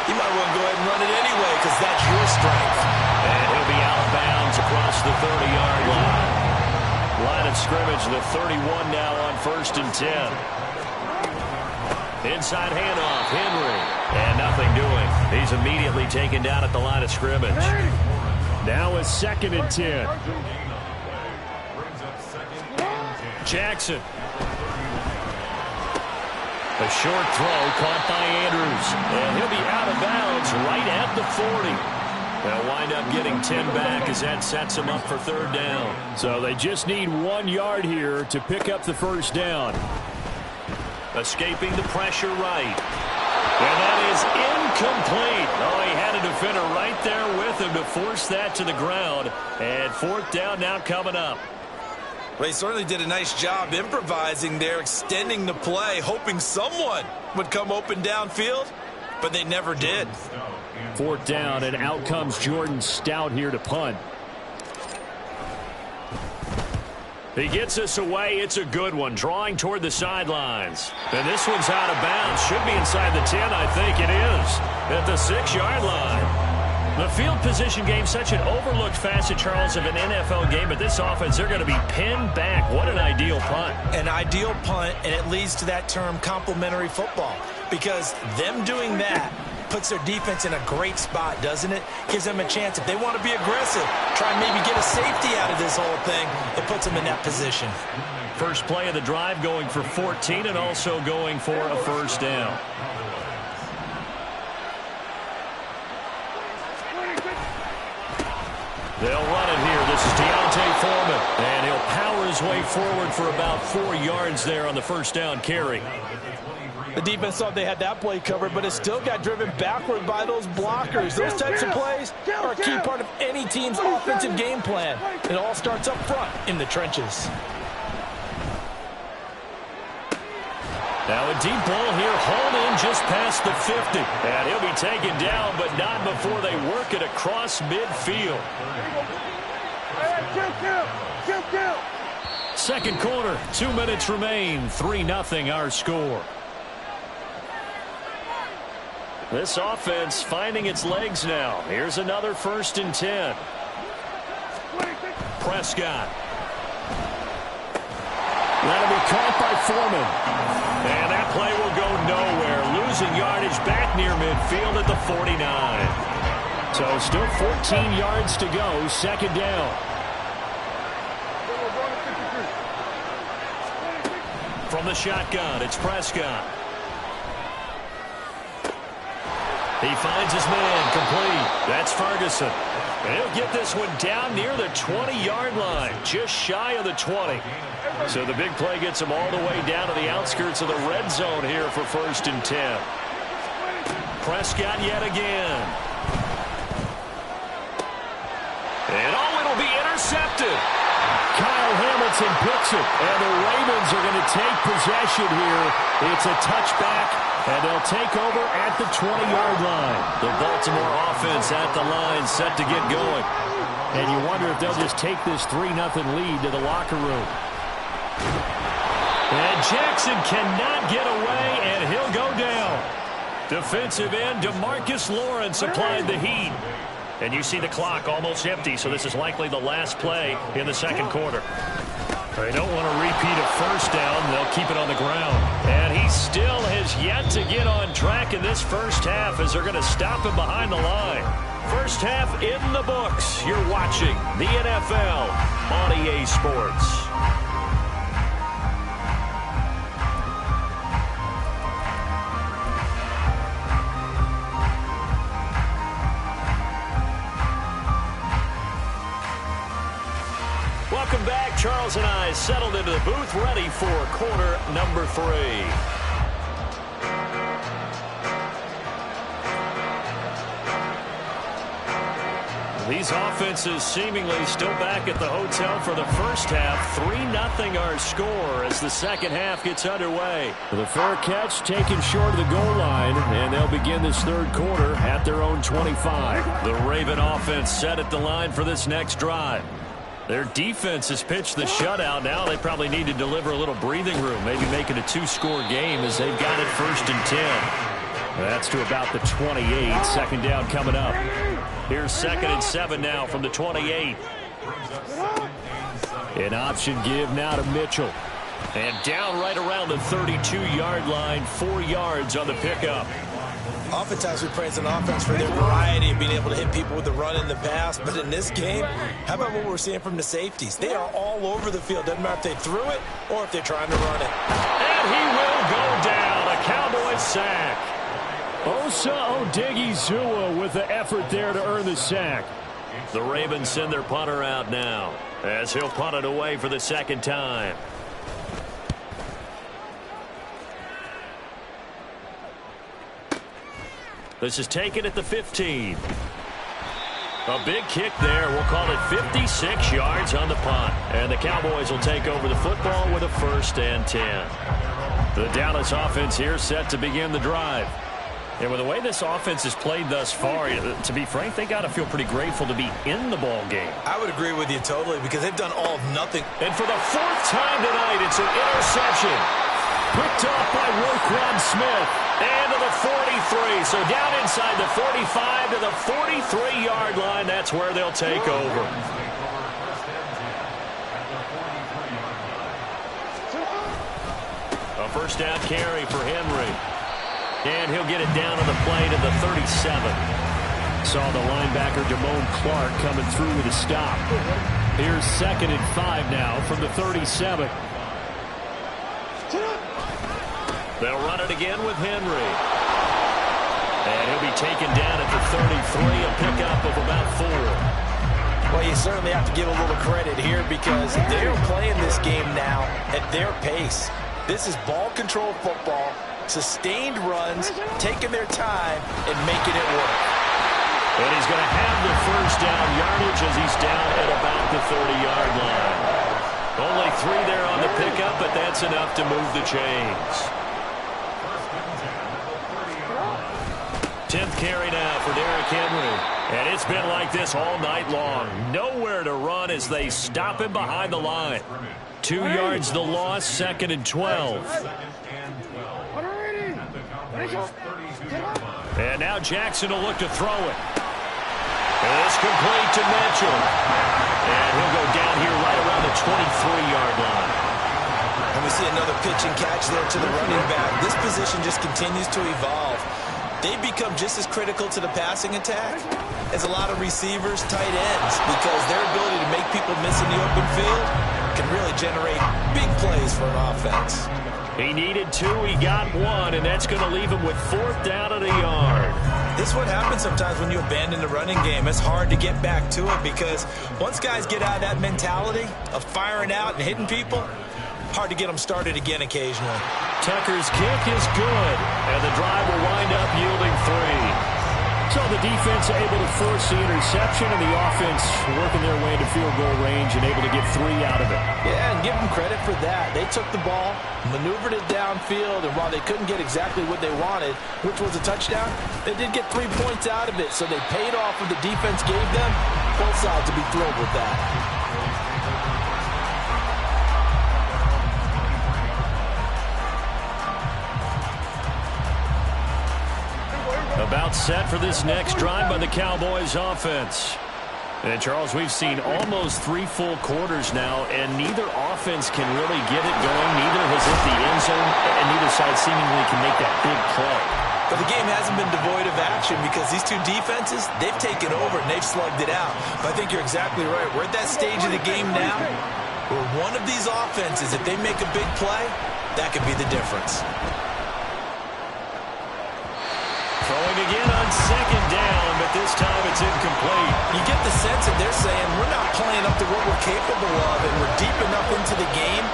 You might want to go ahead and run it anyway because that's your strength. And he'll be out of bounds across the 30-yard line. Line of scrimmage, the 31 now on 1st and 10. Inside handoff, Henry. And nothing doing. He's immediately taken down at the line of scrimmage. Now a 2nd and 10. Jackson. A short throw caught by Andrews. And he'll be out of bounds right at the 40. They'll wind up getting 10 back as that sets them up for 3rd down. So they just need 1 yard here to pick up the 1st down. Escaping the pressure right. And that is incomplete. Oh, he had a defender right there with him to force that to the ground. And 4th down now coming up. Well, he certainly did a nice job improvising there, extending the play, hoping someone would come open downfield, but they never did. 4th down, and out comes Jordan Stout here to punt. He gets us away. It's a good one, drawing toward the sidelines. And this one's out of bounds. Should be inside the 10, I think it is, at the 6-yard line. The field position game, such an overlooked facet, Charles, of an NFL game, but this offense, they're going to be pinned back. What an ideal punt. An ideal punt, and it leads to that term complementary football, because them doing that puts their defense in a great spot, doesn't it? Gives them a chance, if they want to be aggressive, try and maybe get a safety out of this whole thing, it puts them in that position. First play of the drive going for 14 and also going for a 1st down. They'll run it here. This is Deontay Foreman, and he'll power his way forward for about 4 yards there on the 1st down carry. The defense thought they had that play covered, but it still got driven backward by those blockers. Those types of plays are a key part of any team's offensive game plan. It all starts up front in the trenches. Now a deep ball here, hauled in just past the 50. And he'll be taken down, but not before they work it across midfield. Second quarter, 2 minutes remain, 3-0 our score. This offense finding its legs now. Here's another 1st and 10. Prescott. That'll be caught by Foreman. And that play will go nowhere. Losing yardage back near midfield at the 49. So still 14 yards to go. 2nd down. From the shotgun, it's Prescott. He finds his man, complete. That's Ferguson. And he'll get this one down near the 20-yard line, just shy of the 20. So the big play gets him all the way down to the outskirts of the red zone here for 1st and 10. Prescott yet again. And it'll be intercepted. Kyle Hamilton picks it, and the Ravens are going to take possession here. It's a touchback, and they'll take over at the 20-yard line. The Baltimore offense at the line, set to get going. And you wonder if they'll just take this 3-0 lead to the locker room. And Jackson cannot get away, and he'll go down. Defensive end DeMarcus Lawrence applied the heat. And you see the clock almost empty, so this is likely the last play in the second quarter. They don't want to repeat a 1st down. They'll keep it on the ground. And he still has yet to get on track in this 1st half as they're going to stop him behind the line. 1st half in the books. You're watching the NFL on EA Sports. Welcome back. Charles and I settled into the booth, ready for quarter number 3. These offenses seemingly still back at the hotel for the 1st half. 3-0 our score as the 2nd half gets underway. The fair catch taken short of the goal line, and they'll begin this 3rd quarter at their own 25. The Raven offense set at the line for this next drive. Their defense has pitched the shutout. Now they probably need to deliver a little breathing room, maybe make it a 2-score game as they've got it 1st and 10. That's to about the 28. Second down coming up. Here's 2nd and 7 now from the 28. An option give now to Mitchell. And down right around the 32-yard line, 4 yards on the pickup. Oftentimes we praise an offense for their variety of being able to hit people with the run and the pass. But in this game, how about what we're seeing from the safeties? They are all over the field. Doesn't matter if they threw it or if they're trying to run it. And he will go down. A Cowboys sack. Osa Odigizua with the effort there to earn the sack. The Ravens send their punter out now as he'll punt it away for the 2nd time. This is taken at the 15. A big kick there. We'll call it 56 yards on the punt. And the Cowboys will take over the football with a 1st and 10. The Dallas offense here set to begin the drive. And with the way this offense has played thus far, to be frank, they got to feel pretty grateful to be in the ball game. I would agree with you totally because they've done all of nothing. And for the 4th time tonight, it's an interception. Picked off by Roquan Smith. And to the 43. So down inside the 45 to the 43-yard line. That's where they'll take over. A 1st down carry for Henry. And he'll get it down on the play to the 37. Saw the linebacker Damone Clark coming through with a stop. Here's 2nd and 5 now from the 37. They'll run it again with Henry. And he'll be taken down at the 33, a pickup of about 4. Well, you certainly have to give a little credit here because they're playing this game now at their pace. This is ball control football, sustained runs, taking their time, and making it work. And he's going to have the 1st down yardage as he's down at about the 30-yard line. Only 3 there on the pickup, but that's enough to move the chains. 10th carry now for Derrick Henry. And it's been like this all night long. Nowhere to run as they stop him behind the line. 2 yards the loss, 2nd and 12. And now Jackson will look to throw it. It's complete to Mitchell. And he'll go down here right around the 23-yard line. And we see another pitch and catch there to the running back. This position just continues to evolve. They become just as critical to the passing attack as a lot of receivers, tight ends, because their ability to make people miss in the open field can really generate big plays for an offense. He needed 2, he got 1, and that's going to leave him with 4th down at a yard. This is what happens sometimes when you abandon the running game. It's hard to get back to it because once guys get out of that mentality of firing out and hitting people, hard to get them started again occasionally. Tucker's kick is good, and the drive will wind up yielding 3. So the defense able to force the interception, and the offense working their way to field goal range and able to get 3 out of it. Yeah, and give them credit for that. They took the ball, maneuvered it downfield, and while they couldn't get exactly what they wanted, which was a touchdown, they did get 3 points out of it, so they paid off what the defense gave them. Both sides will be thrilled with that. About set for this next drive by the Cowboys offense. And Charles, we've seen almost 3 full quarters now, and neither offense can really get it going. Neither has hit the end zone, and neither side seemingly can make that big play. But the game hasn't been devoid of action because these 2 defenses, they've taken over and they've slugged it out. But I think you're exactly right. We're at that stage of the game now where one of these offenses, if they make a big play, that could be the difference. Throwing again on 2nd down, but this time it's incomplete. You get the sense that they're saying we're not playing up to what we're capable of, and we're deep enough into the game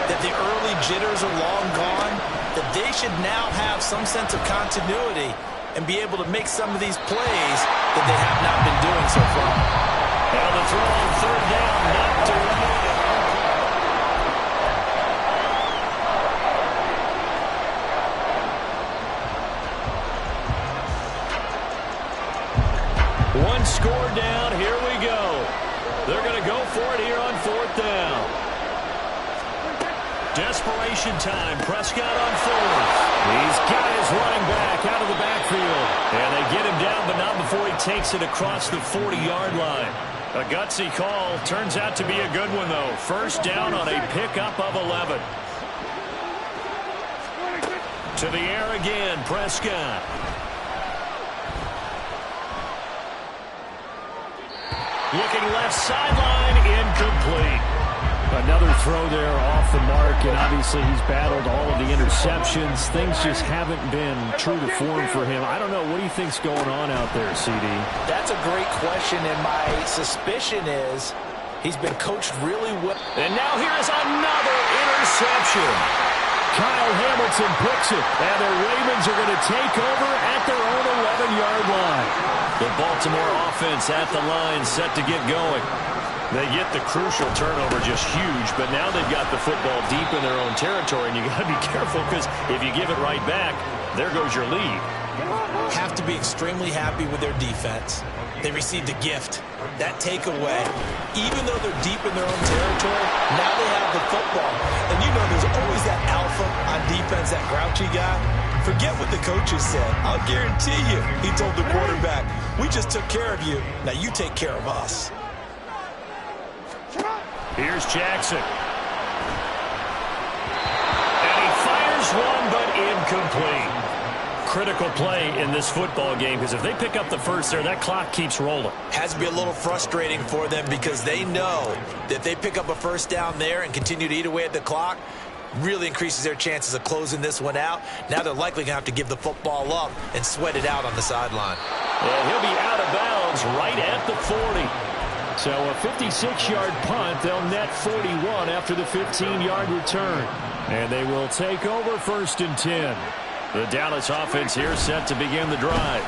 that the early jitters are long gone, that they should now have some sense of continuity and be able to make some of these plays that they have not been doing so far. And the throw on 3rd down, knocked away. One score down. Here we go. They're going to go for it here on 4th down. desperation time. Prescott on fourth. He's got his running back out of the backfield. And they get him down, but not before he takes it across the 40-yard line. A gutsy call. Turns out to be a good one, though. First down on a pickup of 11. To the air again, Prescott. Looking left sideline, incomplete. Another throw there off the mark, and obviously he's battled all of the interceptions. Things just haven't been true to form for him. I don't know. What do you think's going on out there, CD? That's a great question, and my suspicion is he's been coached really well. And now here's another interception. Kyle Hamilton picks it, and the Ravens are going to take over at their own 11-yard line. The Baltimore offense at the line, set to get going. They get the crucial turnover, just huge, but now they've got the football deep in their own territory, and you got to be careful because if you give it right back, there goes your lead. Have to be extremely happy with their defense. They received a gift. That takeaway, even though they're deep in their own territory, now they have the football. And you know there's always that alpha on defense, that grouchy guy. Forget what the coaches said. I'll guarantee you, he told the quarterback, we just took care of you. Now you take care of us. Here's Jackson. And he fires one, but incomplete. Critical play in this football game because if they pick up the first there, that clock keeps rolling. Has to be a little frustrating for them because they know that if they pick up a first down there and continue to eat away at the clock, really increases their chances of closing this one out. Now they're likely going to have to give the football up and sweat it out on the sideline. And he'll be out of bounds right at the 40. So a 56-yard punt. They'll net 41 after the 15-yard return. And they will take over 1st and 10. The Dallas offense here set to begin the drive.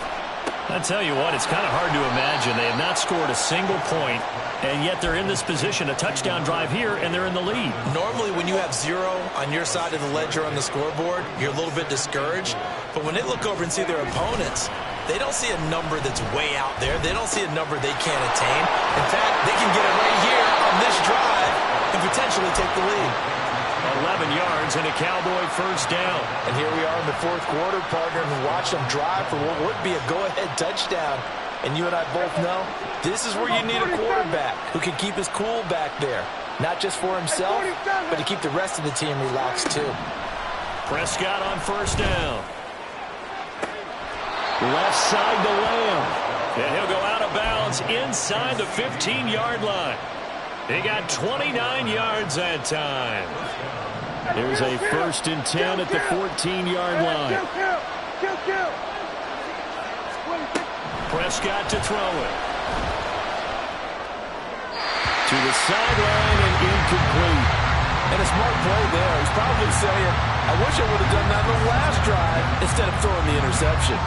I tell you what, it's kind of hard to imagine. They have not scored a single point, and yet they're in this position, a touchdown drive here, and they're in the lead. Normally, when you have 0 on your side of the ledger on the scoreboard, you're a little bit discouraged. But when they look over and see their opponents, they don't see a number that's way out there. They don't see a number they can't attain. In fact, they can get it right here on this drive and potentially take the lead. 11 yards and a Cowboy first down. And here we are in the 4th quarter, partner, and watch them drive for what would be a go-ahead touchdown. And you and I both know this is where you need a quarterback who can keep his cool back there. Not just for himself, but to keep the rest of the team relaxed too. Prescott on first down. Left side to Lamb. And he'll go out of bounds inside the 15-yard line. He got 29 yards that time. Here's a 1st and 10 at the 14-yard line. Prescott to throw it. To the sideline and incomplete. And a smart play there. He's probably saying, I wish I would have done that on the last drive instead of throwing the interception.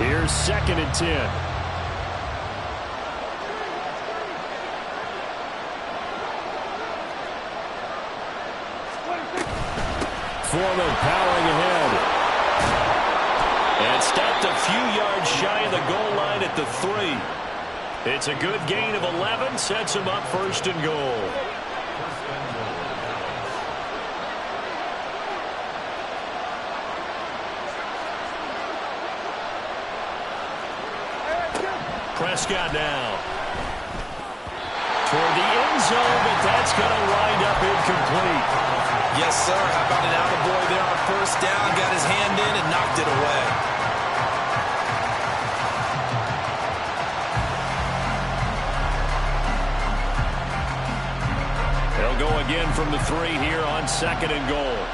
Here's 2nd and 10. Foreman powering ahead. And stopped a few yards shy of the goal line at the 3. It's a good gain of 11, sets him up 1st and goal. Prescott now. Toward the end zone, but that's going to wind up incomplete. Yes, sir. How about an attaboy there on first down? Got his hand in and knocked it away. They'll go again from the 3 here on 2nd and goal.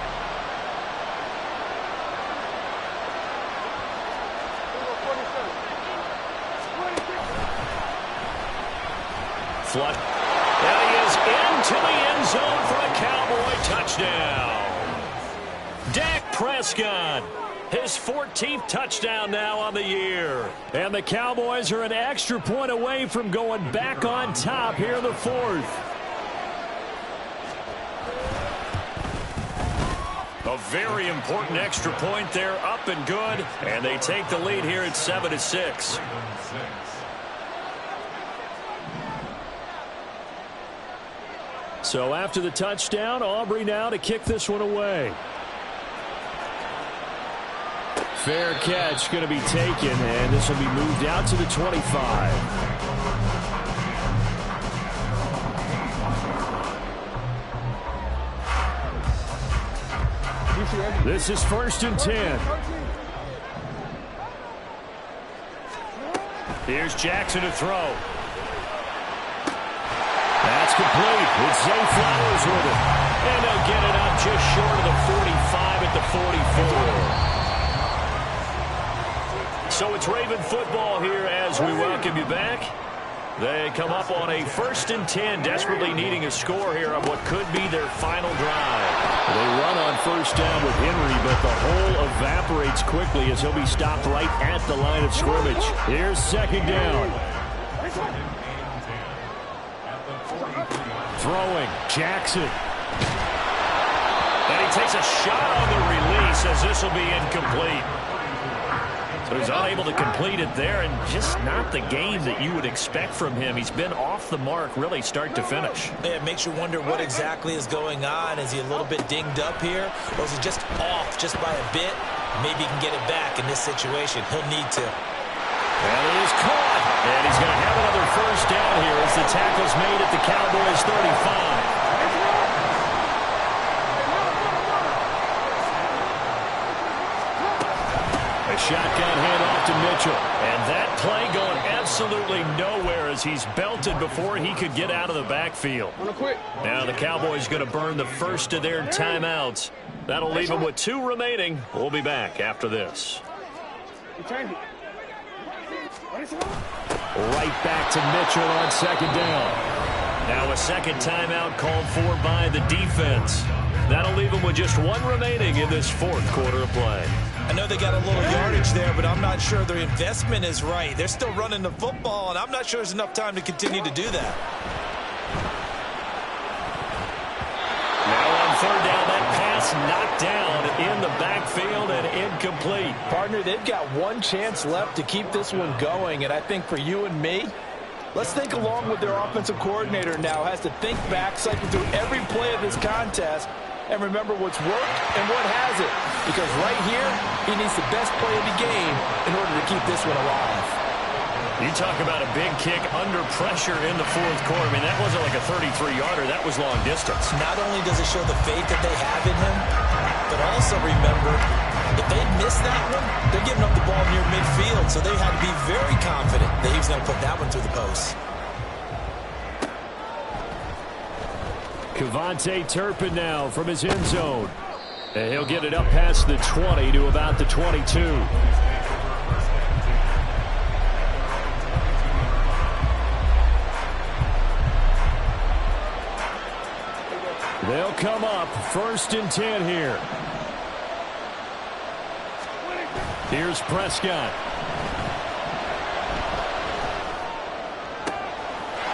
Flood. And he is into the end zone for a Cowboy touchdown. Dak Prescott, his 14th touchdown now on the year. And the Cowboys are an extra point away from going back on top here in the 4th. A very important extra point there, up and good. And they take the lead here at 7-6. So after the touchdown, Aubrey now to kick this one away. Fair catch going to be taken, and this will be moved out to the 25. This is 1st and 10. Here's Jackson to throw. That's complete. It's Zay Flowers with it. And they'll get it up just short of the 45 at the 44. So it's Raven football here as we welcome you back. They come up on a 1st and 10, desperately needing a score here on what could be their final drive. They run on 1st down with Henry, but the hole evaporates quickly as he'll be stopped right at the line of scrimmage. Here's 2nd down. Throwing, Jackson. And he takes a shot on the release as this will be incomplete. So he's unable to complete it there, and just not the game that you would expect from him. He's been off the mark really start to finish. Yeah, it makes you wonder what exactly is going on. Is he a little bit dinged up here, or is he just off just by a bit? Maybe he can get it back in this situation. He'll need to. And it is caught. And he's going to have another 1st down here as the tackle's made at the Cowboys' 35. A shotgun handoff to Mitchell. And that play going absolutely nowhere as he's belted before he could get out of the backfield. Now the Cowboys going to burn the first of their timeouts. That'll leave them with 2 remaining. We'll be back after this. Right back to Mitchell on 2nd down. Now a 2nd timeout called for by the defense. That'll leave them with just 1 remaining in this 4th quarter of play. I know they got a little yardage there, but I'm not sure their investment is right. They're still running the football, and I'm not sure there's enough time to continue to do that. Now on 3rd down, that pass knocked down in the backfield and incomplete. Partner, they've got 1 chance left to keep this one going, and I think for you and me, let's think along with their offensive coordinator now. Has to think back, cycle through every play of this contest, and remember what's worked and what hasn't. Because right here, he needs the best play of the game in order to keep this one alive. You talk about a big kick under pressure in the 4th quarter. I mean, that wasn't like a 33-yarder. That was long distance. Not only does it show the faith that they have in him, but also remember, if they miss that one, they're giving up the ball near midfield. So they had to be very confident that he was going to put that one through the post. Kevontae Turpin now from his end zone. And he'll get it up past the 20 to about the 22. They'll come up 1st and 10 here. Here's Prescott.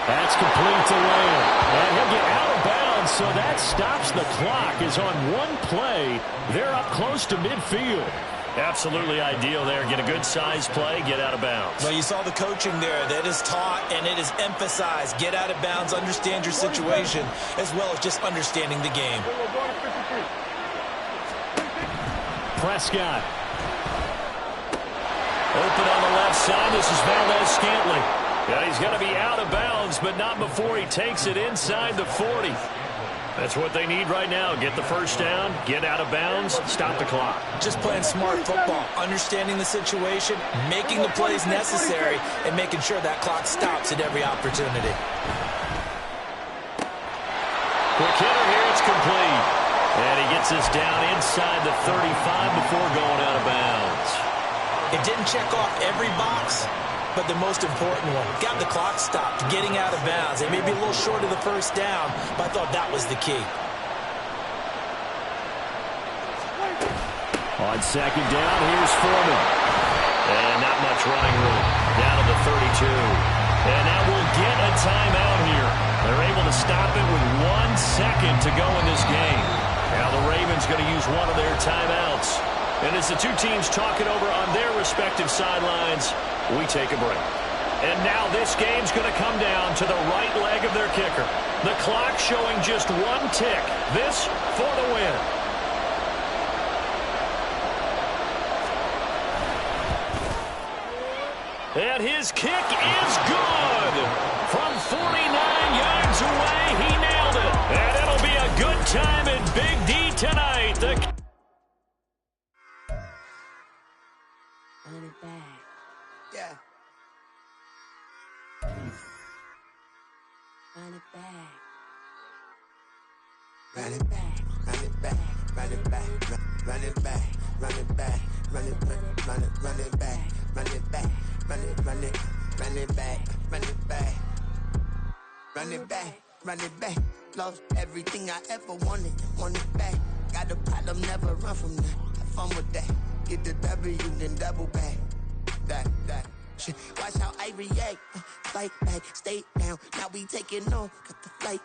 That's complete to Lamb. And he'll get out of bounds, so that stops the clock. Is on 1 play. They're up close to midfield. Absolutely ideal there. Get a good size play, get out of bounds. Well, you saw the coaching there. That is taught and it is emphasized. Get out of bounds, understand your situation, as well as just understanding the game. Prescott. Open on the left side. This is Valdez-Scantling. Yeah, he's going to be out of bounds, but not before he takes it inside the 40. That's what they need right now. Get the 1st down, get out of bounds, stop the clock. Just playing smart football, understanding the situation, making the plays necessary, and making sure that clock stops at every opportunity. Quick hitter here, it's complete. And he gets this down inside the 35 before going out of bounds. It didn't check off every box, but the most important one, got the clock stopped, getting out of bounds. It may be a little short of the 1st down, but I thought that was the key. On 2nd down, here's Foreman. And not much running room. Down to the 32. And now we'll get a timeout here. They're able to stop it with 1 second to go in this game. Now the Ravens going to use one of their timeouts. And as the 2 teams talk it over on their respective sidelines, we take a break. And now this game's going to come down to the right leg of their kicker. The clock showing just one tick. This for the win. And his kick is good. From 49 yards away, he nailed it. And it'll be a good time in Big D tonight. Run it back. Yeah. Run it back. Run it back, run it back, run it back, run it back, run it back, run it back, run it back, run it back, run it back, run it back, run it back, run it back. Lost everything I ever wanted it back. Got a problem, never run from that. Have fun with that. Get the W, then double back. That. Shit. Watch how I react. Fight back, stay down. Now we taking off. Got the flight.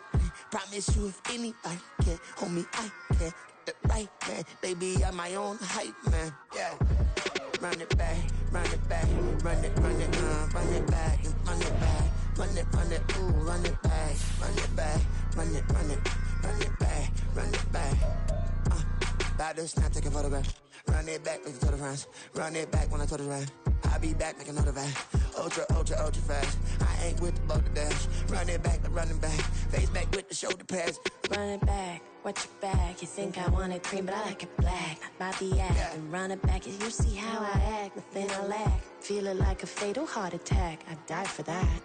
Promise you if anybody can, homie, I can. Get it right, man. Baby, I'm my own hype, man. Yeah. Run it back, run it back, run it, run it back, run it back, run it, ooh, run it back, run it back, run it back, run it back. About to snap, take a photograph. Run it back, make it to the friends. Run it back when I told it right. I'll be back, make another back. Ultra fast. I ain't with the bug dash. Run it back, running back. Face back with the shoulder pads. Run it back, watch your back. You think I want it cream, but I like it black. Not by the act. And run it back, you see how I act. Nothing I lack. Feel it like a fatal heart attack. I'd die for that.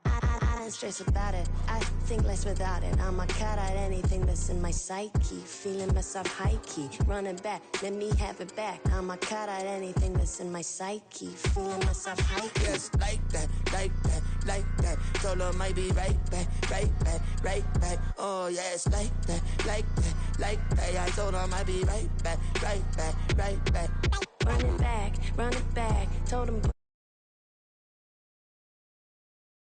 I don't stress about it. I think less without it. I'ma cut out anything that's in my psyche. Feeling myself high key. Running back, let me have it back. I'ma cut out anything that's in my psyche. Feeling myself high key. Yes, like that, like that, like that. Told her might be right back, right back, right back. Oh yes, like that, like that, like that. I told her might be right back, right back, right back. Run it back, run it back. Told him.